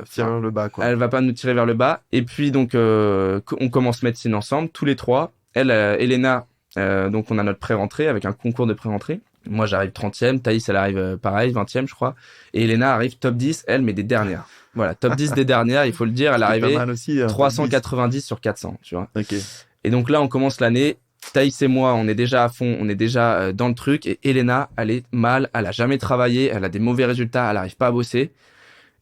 tirer vers le bas, quoi. Elle va pas nous tirer vers le bas. Et puis, donc, on commence médecine ensemble, tous les 3. Elle, Elena, Donc on a notre pré-rentrée avec un concours de pré-rentrée. Moi j'arrive 30e, Thaïs elle arrive pareil, 20e je crois. Et Elena arrive top 10, elle mais des dernières. Voilà, top 10 des dernières, il faut le dire, elle est arrivée 390 sur 400, tu vois. Ok. Et donc là on commence l'année, Thaïs et moi on est déjà à fond, on est déjà dans le truc. Et Elena elle est mal, elle a jamais travaillé, elle a des mauvais résultats, elle arrive pas à bosser.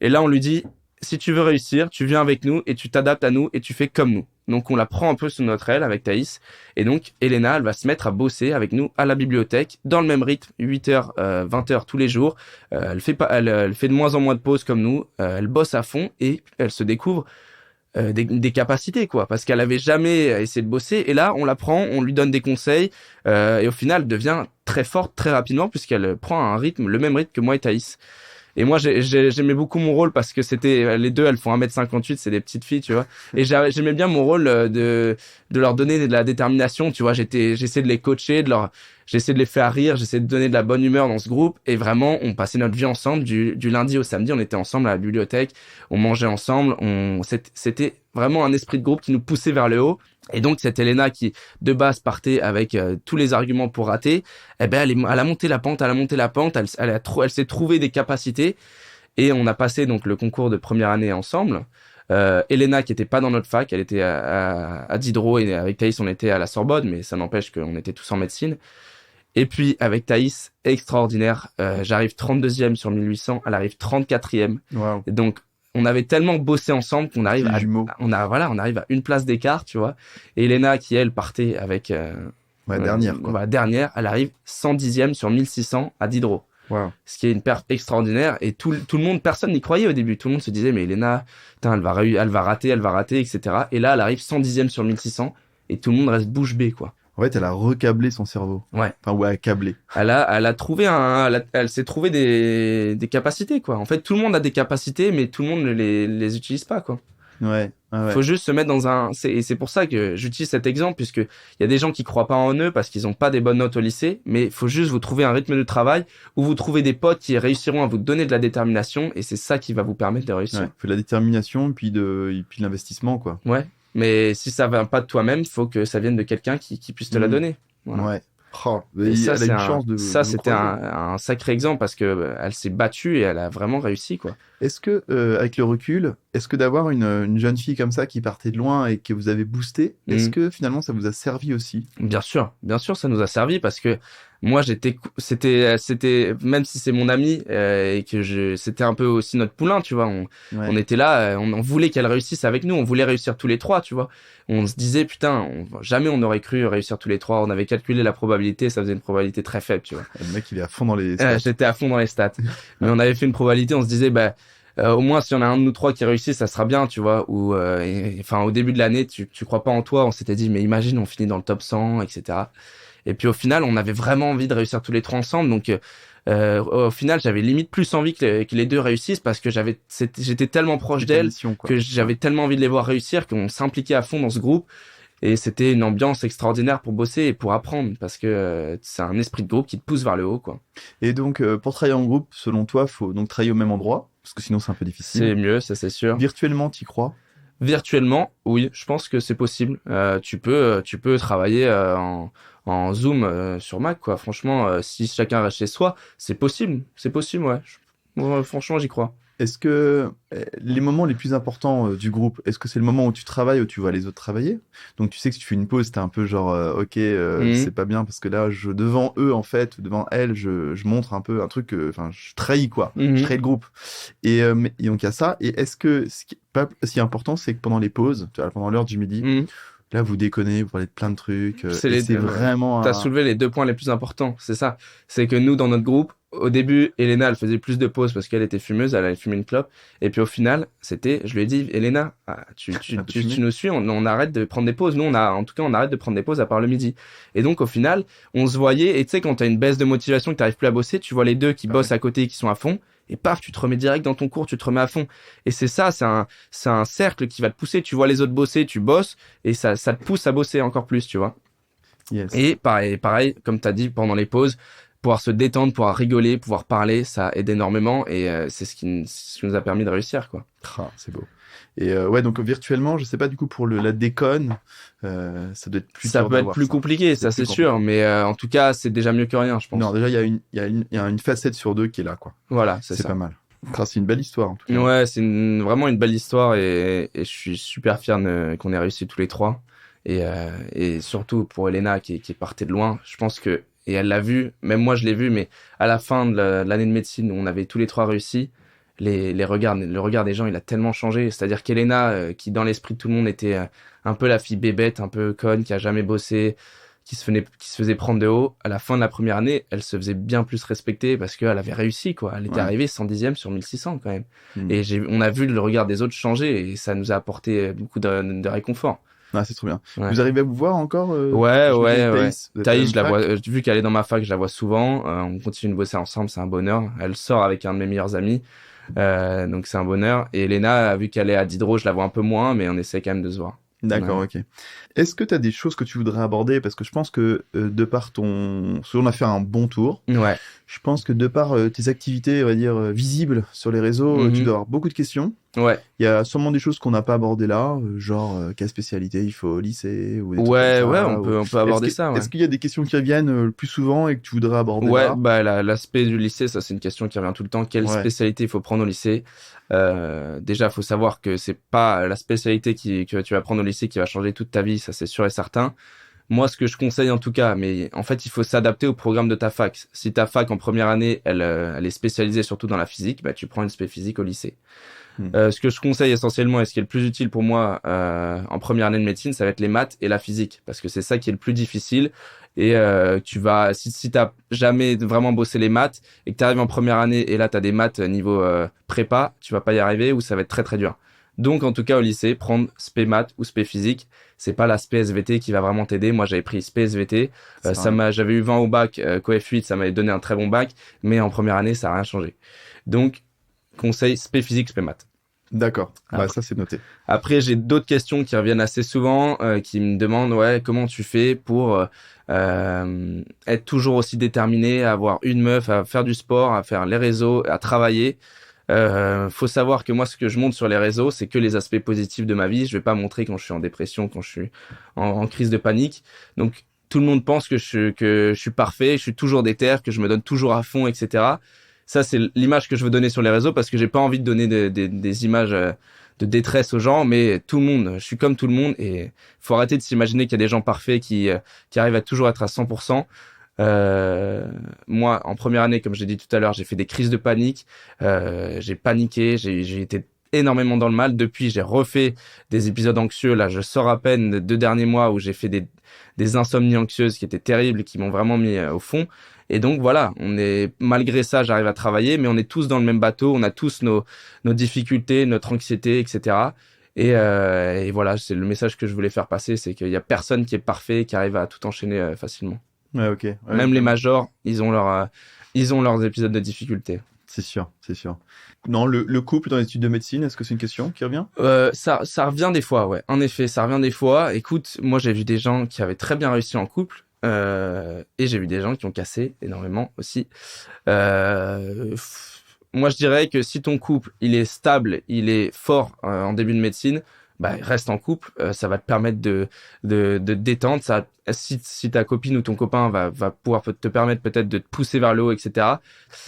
Et là on lui dit, si tu veux réussir, tu viens avec nous et tu t'adaptes à nous et tu fais comme nous. Donc on la prend un peu sous notre aile avec Thaïs. Et donc Elena, elle va se mettre à bosser avec nous à la bibliothèque, dans le même rythme, 8h, 20h tous les jours. Elle fait de moins en moins de pauses comme nous. Elle bosse à fond et elle se découvre des capacités, quoi. Parce qu'elle avait jamais essayé de bosser. Et là, on la prend, on lui donne des conseils. Et au final, elle devient très forte très rapidement puisqu'elle prend un rythme, le même rythme que moi et Thaïs. Et moi, j'aimais beaucoup mon rôle parce que c'était les deux, elles font 1m58, c'est des petites filles, tu vois. Et j'aimais bien mon rôle de leur donner de la détermination, tu vois. J'essayais de les coacher, j'essayais de les faire rire, j'essayais de donner de la bonne humeur dans ce groupe. Et vraiment, on passait notre vie ensemble du lundi au samedi. On était ensemble à la bibliothèque, on mangeait ensemble. C'était vraiment un esprit de groupe qui nous poussait vers le haut. Et donc cette Elena qui de base partait avec tous les arguments pour rater, eh ben elle a monté la pente, elle s'est trouvé des capacités et on a passé donc le concours de première année ensemble. Elena qui était pas dans notre fac, elle était à Diderot et avec Thaïs on était à la Sorbonne, mais ça n'empêche qu'on était tous en médecine. Et puis avec Thaïs, extraordinaire, j'arrive 32e sur 1800, elle arrive 34e. Wow. Et donc on avait tellement bossé ensemble qu'on arrive on arrive à une place d'écart, tu vois. Et Elena, qui elle partait avec, dernière, quoi. Dernière, elle arrive 110e sur 1600 à Diderot. Wow. Ce qui est une perte extraordinaire. Et tout le monde, personne n'y croyait au début. Tout le monde se disait, mais Elena, putain, elle va rater, etc. Et là, elle arrive 110e sur 1600 et tout le monde reste bouche bée, quoi. En fait, elle a recablé son cerveau. Ouais. Enfin, ouais, câblé. Elle s'est trouvé des capacités, quoi. En fait, tout le monde a des capacités, mais tout le monde ne les utilise pas, quoi. Ouais. Faut juste se mettre et c'est pour ça que j'utilise cet exemple, puisque il y a des gens qui croient pas en eux parce qu'ils ont pas des bonnes notes au lycée, mais faut juste vous trouver un rythme de travail où vous trouvez des potes qui réussiront à vous donner de la détermination et c'est ça qui va vous permettre de réussir. Ouais. Faut de la détermination et puis de l'investissement, quoi. Ouais. Mais si ça vient pas de toi-même, il faut que ça vienne de quelqu'un qui puisse te la donner. Voilà. Ouais. Oh, et ça, elle a une chance de. Ça, c'était un sacré exemple parce que elle s'est battue et elle a vraiment réussi, quoi. Est-ce que, avec le recul, est-ce que d'avoir une jeune fille comme ça qui partait de loin et que vous avez boosté, est-ce que finalement ça vous a servi aussi? Bien sûr, ça nous a servi parce que moi c'était même si c'est mon ami et que c'était un peu aussi notre poulain, tu vois. On était là, on voulait qu'elle réussisse avec nous, on voulait réussir tous les trois, tu vois. On se disait putain, jamais on aurait cru réussir tous les trois. On avait calculé la probabilité, ça faisait une probabilité très faible, tu vois. Le mec il est à fond dans les stats. J'étais à fond dans les stats, mais on avait fait une probabilité, on se disait au moins si on a un de nous trois qui réussit, ça sera bien, tu vois. Ou enfin au début de l'année, tu crois pas en toi, on s'était dit mais imagine on finit dans le top 100, etc. Et puis au final, on avait vraiment envie de réussir tous les trois ensemble. Donc au final, j'avais limite plus envie que les deux réussissent parce que j'étais tellement proche d'elles que j'avais tellement envie de les voir réussir qu'on s'impliquait à fond dans ce groupe. Et c'était une ambiance extraordinaire pour bosser et pour apprendre parce que c'est un esprit de groupe qui te pousse vers le haut, quoi. Et donc pour travailler en groupe, selon toi, faut donc travailler au même endroit parce que sinon c'est un peu difficile. C'est mieux, ça c'est sûr. Virtuellement, t'y crois? Virtuellement, oui, je pense que c'est possible. Tu peux travailler en Zoom sur Mac, quoi. Franchement, si chacun reste chez soi, c'est possible, ouais. Franchement, j'y crois. Est-ce que les moments les plus importants du groupe, est-ce que c'est le moment où tu travailles, où tu vois les autres travailler? Donc tu sais que si tu fais une pause, t'es un peu genre ok, c'est pas bien parce que là, devant eux en fait, devant elles, je montre un peu un truc, enfin je trahis quoi, je trahis le groupe. Et donc il y a ça. Et est-ce que ce qui est important, c'est que pendant les pauses, tu vois, pendant l'heure du midi. Là, vous déconnez, vous parlez de plein de trucs. C'est vraiment. T'as soulevé les 2 points les plus importants. C'est ça. C'est que nous, dans notre groupe, au début, Elena, elle faisait plus de pauses parce qu'elle était fumeuse, elle allait fumer une clope. Et puis au final, je lui ai dit, Elena, tu nous suis, on arrête de prendre des pauses. Nous, on arrête de prendre des pauses à part le midi. Et donc au final, on se voyait. Et tu sais, quand t'as une baisse de motivation, que t'arrives plus à bosser, tu vois les deux qui bossent à côté et qui sont à fond. Et paf, tu te remets direct dans ton cours, tu te remets à fond. Et c'est ça, c'est un cercle qui va te pousser. Tu vois les autres bosser, tu bosses, et ça te pousse à bosser encore plus, tu vois. Yes. Et pareil, comme t'as dit pendant les pauses, pouvoir se détendre, pouvoir rigoler, pouvoir parler, ça aide énormément et c'est ce qui nous a permis de réussir, quoi. Ah, c'est beau. Et ouais, donc virtuellement, je sais pas du coup pour la déconne, ça doit être plus Ça dur peut être d'avoir plus compliqué, ça c'est sûr, mais en tout cas, c'est déjà mieux que rien, je pense. Non, déjà il y a une facette sur deux qui est là, quoi. Voilà, c'est C'est ça. pas mal. Ah, c'est une belle histoire en tout cas. Ouais, c'est vraiment une belle histoire et je suis super fier qu'on ait réussi tous les trois. Et surtout pour Elena qui partait de loin, je pense que, et elle l'a vu, même moi je l'ai vu, mais à la fin de l'année de médecine où on avait tous les trois réussi, le regard des gens, il a tellement changé. C'est-à-dire qu'Elena, qui dans l'esprit de tout le monde était un peu la fille bébête, un peu conne, qui a jamais bossé, qui se faisait prendre de haut, à la fin de la première année, elle se faisait bien plus respecter parce qu'elle avait réussi, quoi. Elle était arrivée 110e sur 1600 quand même. Et on a vu le regard des autres changer et ça nous a apporté beaucoup de réconfort. Ah, c'est trop bien. Ouais. Vous arrivez à vous voir encore Ouais. Thaïs, je la vois, vu qu'elle est dans ma fac, je la vois souvent. On continue de bosser ensemble, c'est un bonheur. Elle sort avec un de mes meilleurs amis. Donc c'est un bonheur. Et Elena, vu qu'elle est à Diderot, je la vois un peu moins, mais on essaie quand même de se voir. D'accord, ok. Est-ce que tu as des choses que tu voudrais aborder? Parce que je pense que de par on a fait un bon tour. Ouais. Je pense que de par tes activités, on va dire, visibles sur les réseaux, tu dois avoir beaucoup de questions. Ouais. Il y a sûrement des choses qu'on n'a pas abordées là, genre quelle spécialité il faut au lycée ou des trucs Ouais, comme ça, on peut aborder ça. Ouais. Est-ce qu'il y a des questions qui reviennent le plus souvent et que tu voudrais aborder Ouais, là? bah l'aspect du lycée, ça c'est une question qui revient tout le temps. Quelle spécialité il faut prendre au lycée? Déjà, faut savoir que c'est pas la spécialité que tu vas prendre au lycée qui va changer toute ta vie, ça c'est sûr et certain. Moi, ce que je conseille en tout cas, mais en fait, il faut s'adapter au programme de ta fac. Si ta fac en première année, elle est spécialisée surtout dans la physique, bah tu prends une spé physique au lycée. Ce que je conseille essentiellement et ce qui est le plus utile pour moi en première année de médecine, ça va être les maths et la physique, parce que c'est ça qui est le plus difficile. Et tu vas, si t'as jamais vraiment bossé les maths et que t'arrives en première année et là t'as des maths niveau prépa, tu vas pas y arriver ou ça va être très très dur. Donc en tout cas au lycée, prendre spé maths ou spé physique, c'est pas la spé SVT qui va vraiment t'aider. Moi j'avais pris spé SVT, j'avais eu 20 au bac, coef 8, ça m'avait donné un très bon bac, mais en première année ça a rien changé. Donc conseil spé physique, spé maths. D'accord, bah, ça c'est noté. Après, j'ai d'autres questions qui reviennent assez souvent, qui me demandent comment tu fais pour être toujours aussi déterminé, à avoir une meuf, à faire du sport, à faire les réseaux, à travailler. Faut savoir que moi, ce que je montre sur les réseaux, c'est que les aspects positifs de ma vie. Je vais pas montrer quand je suis en dépression, quand je suis en crise de panique. Donc, tout le monde pense que je suis parfait, je suis toujours déter, que je me donne toujours à fond, etc. Ça, c'est l'image que je veux donner sur les réseaux parce que j'ai pas envie de donner des images de détresse aux gens, mais tout le monde, je suis comme tout le monde et faut arrêter de s'imaginer qu'il y a des gens parfaits qui arrivent à toujours être à 100%. Moi, en première année, comme j'ai dit tout à l'heure, j'ai fait des crises de panique, j'ai paniqué, j'ai été énormément dans le mal. Depuis, j'ai refait des épisodes anxieux. Là, je sors à peine des 2 derniers mois où j'ai fait des insomnies anxieuses qui étaient terribles, qui m'ont vraiment mis au fond. Et donc voilà, malgré ça, j'arrive à travailler, mais on est tous dans le même bateau, on a tous nos difficultés, notre anxiété, etc. Et voilà, c'est le message que je voulais faire passer, c'est qu'il y a personne qui est parfait, qui arrive à tout enchaîner facilement. Ouais, ok. Ouais, même les majors, ils ont leurs épisodes de difficulté. C'est sûr, c'est sûr. Non, le couple dans les études de médecine, est-ce que c'est une question qui revient? Ça revient des fois, ouais. En effet, ça revient des fois. Écoute, moi j'ai vu des gens qui avaient très bien réussi en couple. Et j'ai vu des gens qui ont cassé énormément aussi. Moi, je dirais que si ton couple, il est stable, il est fort en début de médecine, bah, reste en couple. Ça va te permettre de détendre. Ça, si ta copine ou ton copain va pouvoir te permettre peut-être de te pousser vers le haut, etc.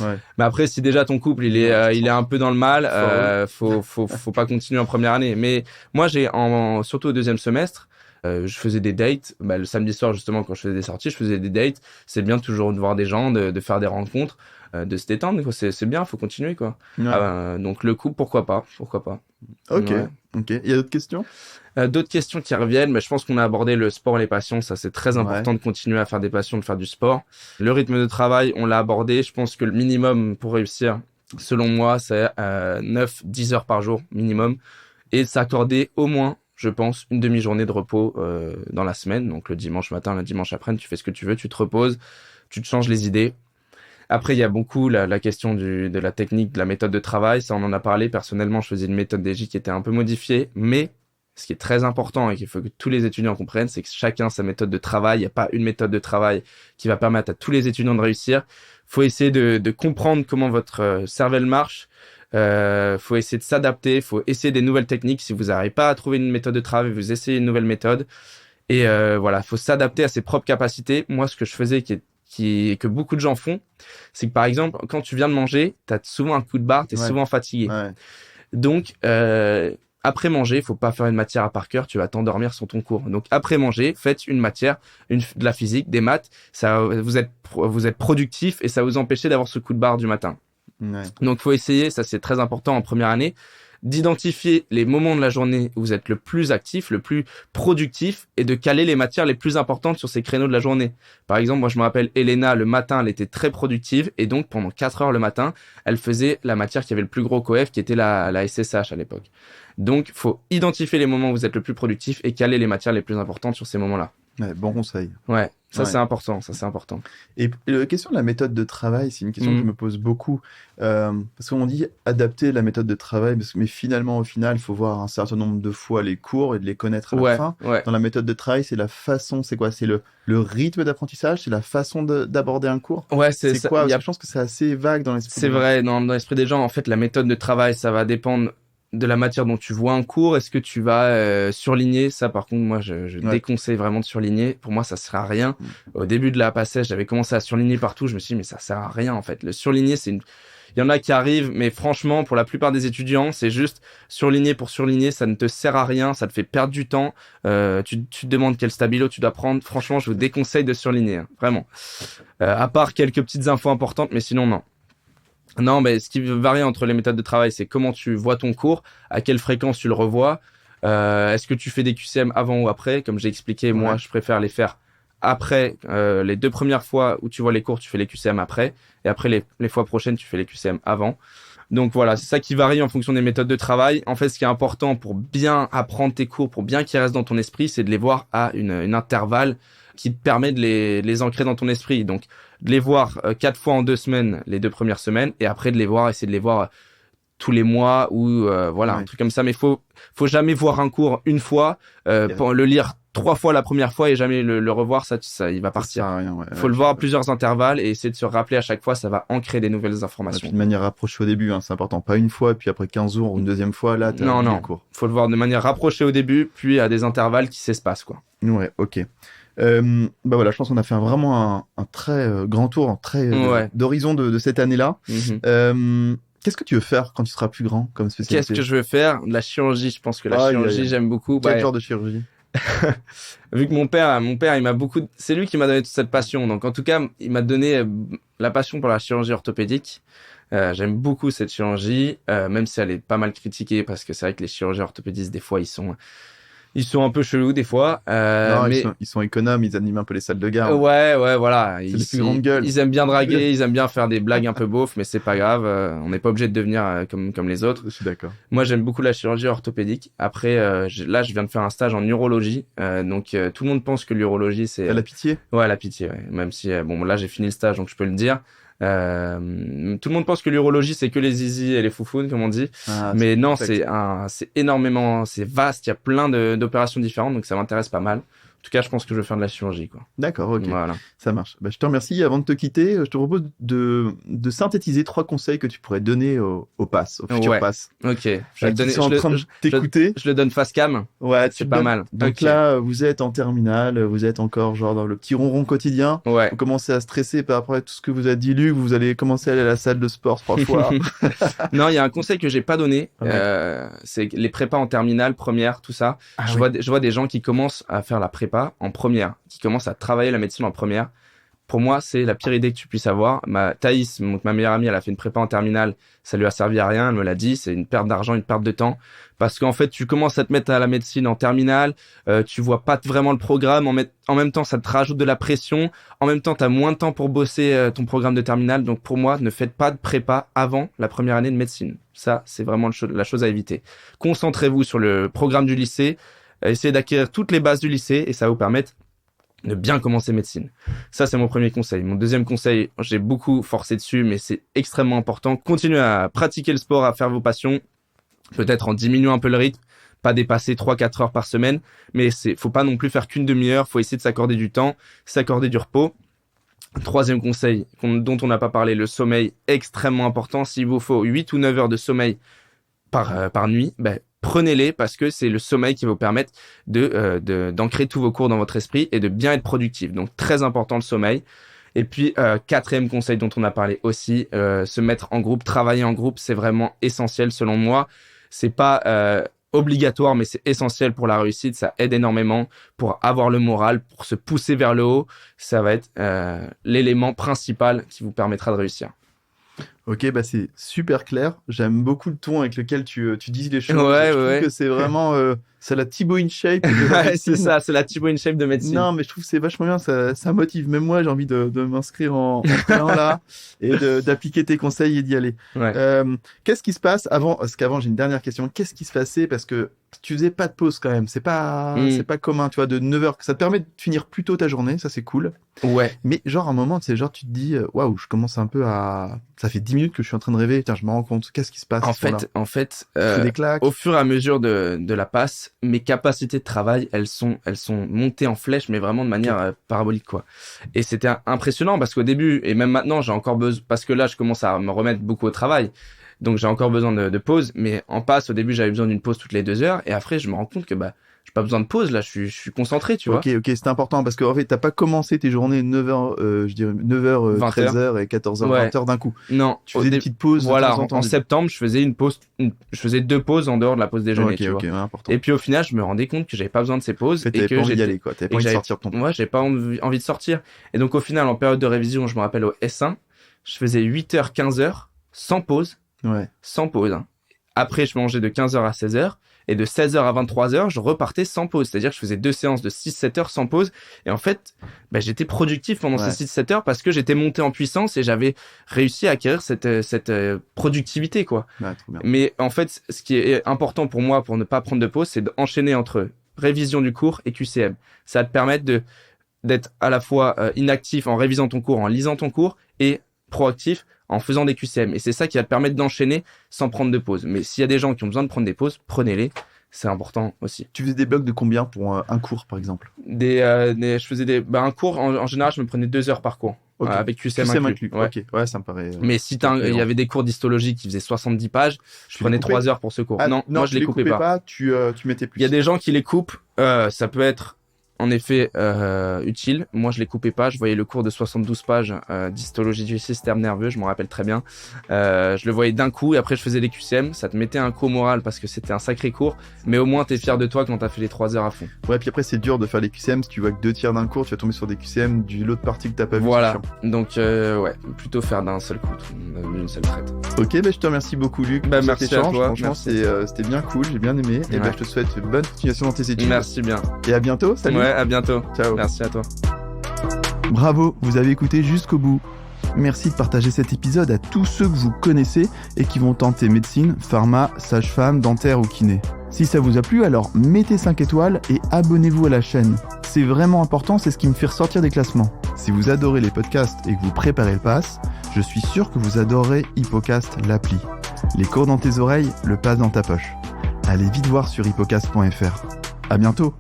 Ouais. Mais après, si déjà ton couple, il est un peu dans le mal, faut pas continuer en première année. Mais moi, surtout au 2e semestre, je faisais des dates, le samedi soir justement quand je faisais des sorties, je faisais des dates. C'est bien toujours de voir des gens, de faire des rencontres, de se détendre, quoi. C'est bien, faut continuer, quoi. Ouais. Donc le couple, pourquoi pas. Ok, ouais. Ok. Il y a d'autres questions? D'autres questions qui reviennent, mais je pense qu'on a abordé le sport et les passions. Ça, c'est très important de continuer à faire des passions, de faire du sport. Le rythme de travail, on l'a abordé. Je pense que le minimum pour réussir, selon moi, c'est 9-10 heures par jour minimum, et s'accorder au moins, je pense, une demi-journée de repos dans la semaine. Donc le dimanche matin, le dimanche après-midi, tu fais ce que tu veux, tu te reposes, tu te changes les idées. Après, il y a beaucoup la question de la technique, de la méthode de travail. Ça, on en a parlé. Personnellement, je faisais une méthode DJ qui était un peu modifiée, mais ce qui est très important et qu'il faut que tous les étudiants comprennent, c'est que chacun sa méthode de travail. Il n'y a pas une méthode de travail qui va permettre à tous les étudiants de réussir. Faut essayer de comprendre comment votre cervelle marche. Faut essayer de s'adapter. Faut essayer des nouvelles techniques. Si vous n'arrivez pas à trouver une méthode de travail, vous essayez une nouvelle méthode. Et voilà, faut s'adapter à ses propres capacités. Moi, ce que je faisais que beaucoup de gens font, c'est que par exemple, quand tu viens de manger, t'as souvent un coup de barre, t'es souvent fatigué. Ouais. Donc, après manger, faut pas faire une matière à par cœur, tu vas t'endormir sur ton cours. Donc, après manger, faites une matière, de la physique, des maths, ça, vous êtes productif et ça vous empêche d'avoir ce coup de barre du matin. Ouais. Donc, faut essayer, ça c'est très important en première année, d'identifier les moments de la journée où vous êtes le plus actif, le plus productif et de caler les matières les plus importantes sur ces créneaux de la journée. Par exemple, moi je me rappelle Elena, le matin, elle était très productive et donc pendant 4 heures le matin, elle faisait la matière qui avait le plus gros coef qui était la SSH à l'époque. Donc, faut identifier les moments où vous êtes le plus productif et caler les matières les plus importantes sur ces moments-là. Ouais, bon conseil. Ouais, c'est important, ça c'est important. Et la question de la méthode de travail, c'est une question que je me pose beaucoup. Parce qu'on dit adapter la méthode de travail, mais finalement, au final, il faut voir un certain nombre de fois les cours et de les connaître à la fin. Ouais. Dans la méthode de travail, c'est la façon, c'est quoi? C'est le rythme d'apprentissage, c'est la façon d'aborder un cours? Ouais, c'est quoi? Je pense que c'est assez vague dans l'esprit. C'est vrai, dans l'esprit des gens, en fait, la méthode de travail, ça va dépendre de la matière dont tu vois un cours. Est-ce que tu vas surligner? Ça, par contre, moi, je déconseille vraiment de surligner. Pour moi, ça sert à rien. Au début de la passage, j'avais commencé à surligner partout. Je me suis dit, mais ça sert à rien, en fait. Le surligner, il y en a qui arrivent, mais franchement, pour la plupart des étudiants, c'est juste surligner pour surligner. Ça ne te sert à rien. Ça te fait perdre du temps. Tu te demandes quel stabilo tu dois prendre. Franchement, je vous déconseille de surligner, hein, vraiment. À part quelques petites infos importantes, mais sinon, non. Non, mais ce qui varie entre les méthodes de travail, c'est comment tu vois ton cours, à quelle fréquence tu le revois, est-ce que tu fais des QCM avant ou après. Comme j'ai expliqué, moi, je préfère les faire après. Les 2 premières fois où tu vois les cours, tu fais les QCM après, et après les fois prochaines, tu fais les QCM avant. Donc voilà, c'est ça qui varie en fonction des méthodes de travail. En fait, ce qui est important pour bien apprendre tes cours, pour bien qu'ils restent dans ton esprit, c'est de les voir à une intervalle qui te permet de les ancrer dans ton esprit. Donc, de les voir 4 fois en 2 semaines, les 2 premières semaines, et après essayer de les voir tous les mois ou un truc comme ça. Mais faut jamais voir un cours une fois, pour le lire 3 fois la première fois et jamais le revoir, ça il va partir. Faut le voir à plusieurs intervalles et essayer de se rappeler à chaque fois, ça va ancrer des nouvelles informations. De manière rapprochée au début, c'est important. Pas une fois, et puis après 15 jours ou une deuxième fois, là, t'as le cours. Faut le voir de manière rapprochée au début, puis à des intervalles qui s'espacent, quoi. Ouais, ok. Voilà, je pense qu'on a fait vraiment un très grand tour, d'horizon de cette année-là. Qu'est-ce que tu veux faire quand tu seras plus grand comme spécialité? Qu'est-ce que je veux faire? La chirurgie, je pense que la chirurgie, j'aime beaucoup. Quel genre de chirurgie? Vu que mon père, il m'a c'est lui qui m'a donné toute cette passion. Donc, en tout cas, il m'a donné la passion pour la chirurgie orthopédique. J'aime beaucoup cette chirurgie, même si elle est pas mal critiquée parce que c'est vrai que les chirurgiens orthopédistes, des fois, ils sont un peu chelous des fois. Mais ils sont économes, ils animent un peu les salles de garde. Ouais, voilà. C'est les plus grandes gueules. Ils aiment bien draguer, ils aiment bien faire des blagues un peu beaufs, mais c'est pas grave. On n'est pas obligé de devenir comme les autres. Je suis d'accord. Moi, j'aime beaucoup la chirurgie orthopédique. Après, là, je viens de faire un stage en urologie. Donc, tout le monde pense que l'urologie, c'est... T'as la pitié? Ouais, la pitié, ouais. Même si, là, j'ai fini le stage, donc je peux le dire. Tout le monde pense que l'urologie c'est que les zizi et les foufounes comme on dit, mais non, c'est énormément, c'est vaste, il y a plein d'opérations différentes, donc ça m'intéresse pas mal. En tout cas, je pense que je vais faire de la chirurgie, quoi. D'accord, ok. Voilà. Ça marche. Je te remercie. Avant de te quitter, je te propose de synthétiser 3 conseils que tu pourrais donner au futur pass. Ok. Je suis en train de t'écouter. Je le donne face cam. Ouais, c'est pas mal. Donc là, vous êtes en terminale, vous êtes encore genre dans le petit ronron quotidien. Ouais. Vous commencez à stresser par rapport à tout ce que vous a dit Luc. Vous allez commencer à aller à la salle de sport 3 fois. Non, il y a un conseil que j'ai pas donné. C'est les prépas en terminale, première, tout ça. Je vois des gens qui commencent à faire la prépa en première, qui commence à travailler la médecine en première. Pour moi, c'est la pire idée que tu puisses avoir. Thaïs, ma meilleure amie, elle a fait une prépa en terminale. Ça lui a servi à rien. Elle me l'a dit. C'est une perte d'argent, une perte de temps. Parce qu'en fait, tu commences à te mettre à la médecine en terminale. Tu vois pas vraiment le programme. En même temps, ça te rajoute de la pression. En même temps, t'as moins de temps pour bosser ton programme de terminale. Donc, pour moi, ne faites pas de prépa avant la première année de médecine. Ça, c'est vraiment la chose à éviter. Concentrez-vous sur le programme du lycée. Essayez d'acquérir toutes les bases du lycée et ça va vous permettre de bien commencer médecine. Ça, c'est mon premier conseil. Mon deuxième conseil, j'ai beaucoup forcé dessus, mais c'est extrêmement important. Continuez à pratiquer le sport, à faire vos passions, peut-être en diminuant un peu le rythme. pas dépasser 3-4 heures par semaine, mais faut pas non plus faire qu'une demi-heure, faut essayer de s'accorder du temps, s'accorder du repos. Troisième conseil dont on n'a pas parlé, le sommeil, extrêmement important. S'il vous faut 8 ou 9 heures de sommeil par nuit, prenez-les parce que c'est le sommeil qui va vous permettre d'ancrer tous vos cours dans votre esprit et de bien être productif. Donc très important le sommeil. Et puis quatrième conseil dont on a parlé aussi, se mettre en groupe, travailler en groupe, c'est vraiment essentiel selon moi. C'est pas obligatoire, mais c'est essentiel pour la réussite. Ça aide énormément pour avoir le moral, pour se pousser vers le haut. Ça va être l'élément principal qui vous permettra de réussir. Ok, c'est super clair. J'aime beaucoup le ton avec lequel tu dis les choses. Ouais, je trouve que c'est vraiment c'est la Thibaut InShape. Ouais, c'est ça, c'est la Thibaut InShape de médecine. Non, mais je trouve que c'est vachement bien, ça motive. Même moi, j'ai envie de m'inscrire en plan là et d'appliquer tes conseils et d'y aller. Ouais. Qu'est-ce qui se passe avant? Parce qu'avant, j'ai une dernière question. Qu'est-ce qui se passait? Parce que tu faisais pas de pause quand même. C'est pas commun, tu vois, de 9h. Ça te permet de finir plus tôt ta journée, ça c'est cool. Ouais. Mais genre, à un moment, tu te dis, waouh, je commence un peu ça fait 10 minutes que je suis en train de rêver. Putain, je me rends compte. Qu'est-ce qui se passe? En fait, des claques. Au fur et à mesure de la passe, mes capacités de travail, elles sont montées en flèche, mais vraiment de manière parabolique, quoi. Et c'était impressionnant parce qu'au début, et même maintenant, j'ai encore besoin, parce que là, je commence à me remettre beaucoup au travail. Donc, j'ai encore besoin de pause. Mais en passe, au début, j'avais besoin d'une pause toutes les 2 heures. Et après, je me rends compte que, j'ai pas besoin de pause. Là, je suis concentré, tu vois. Ok, c'est important parce qu'en fait, t'as pas commencé tes journées 9h, je dirais 9h, 13h et 14h, ouais. 20h d'un coup. Non. Tu faisais des petites pauses. Voilà. De temps en temps, en septembre, je faisais je faisais 2 pauses en dehors de la pause déjeuner, tu vois. Ouais, important. Et puis, au final, je me rendais compte que j'avais pas besoin de ces pauses. Et que t'avais pas envie d'y aller, quoi. T'avais pas envie de sortir de ton. Moi, j'avais pas envie de sortir. Et donc, au final, en période de révision, je me rappelle au S1, je faisais 8h, 15h, sans pause. Ouais. Sans pause. Hein. Après, je mangeais de 15h à 16h. Et de 16h à 23h, je repartais sans pause. C'est-à-dire que je faisais 2 séances de 6-7 heures sans pause. Et en fait, j'étais productif pendant ces 6-7 heures parce que j'étais monté en puissance et j'avais réussi à acquérir cette productivité, quoi. Ouais, trop bien. Mais en fait, ce qui est important pour moi, pour ne pas prendre de pause, c'est d'enchaîner entre révision du cours et QCM. Ça va te permettre d'être à la fois inactif en révisant ton cours, en lisant ton cours, et proactif en faisant des QCM. Et c'est ça qui va te permettre d'enchaîner sans prendre de pause. Mais s'il y a des gens qui ont besoin de prendre des pauses, prenez-les. C'est important aussi. Tu faisais des blocs de combien pour un cours, par exemple? Je faisais un cours, en général, je me prenais 2 heures par cours. Okay. Avec QCM inclus. Ouais. Ok, ouais, ça me paraît... Mais si il y avait des cours d'histologie qui faisaient 70 pages, je prenais 3 heures pour ce cours. Non, moi, je les coupais pas. Tu mettais plus. Il y a des gens qui les coupent. Ça peut être en effet utile. Moi, je les coupais pas. Je voyais le cours de 72 pages d'histologie du système nerveux, je m'en rappelle très bien. Je le voyais d'un coup et après je faisais les QCM. Ça te mettait un coup au moral parce que c'était un sacré cours, mais au moins t'es fier de toi quand t'as fait les 3 heures à fond. Ouais, puis après c'est dur de faire les QCM. Si tu vois que 2 tiers d'un cours, tu vas tomber sur des QCM de l'autre partie que t'as pas vu. Voilà, donc plutôt faire d'un seul coup, d'une seule traite. Ok, je te remercie beaucoup Luc. Merci à toi. Franchement, c'était bien cool, j'ai bien aimé. Et je te souhaite une bonne continuation dans tes études. Merci bien. Et à bientôt, salut. Ouais, à bientôt. Ciao. Merci à toi. Bravo, vous avez écouté jusqu'au bout. Merci de partager cet épisode à tous ceux que vous connaissez et qui vont tenter médecine, pharma, sage-femme, dentaire ou kiné. Si ça vous a plu, alors mettez 5 étoiles et abonnez-vous à la chaîne. C'est vraiment important, c'est ce qui me fait ressortir des classements. Si vous adorez les podcasts et que vous préparez le pass, je suis sûr que vous adorerez Hippocast, l'appli. Les cours dans tes oreilles, le pass dans ta poche. Allez vite voir sur hippocast.fr. À bientôt.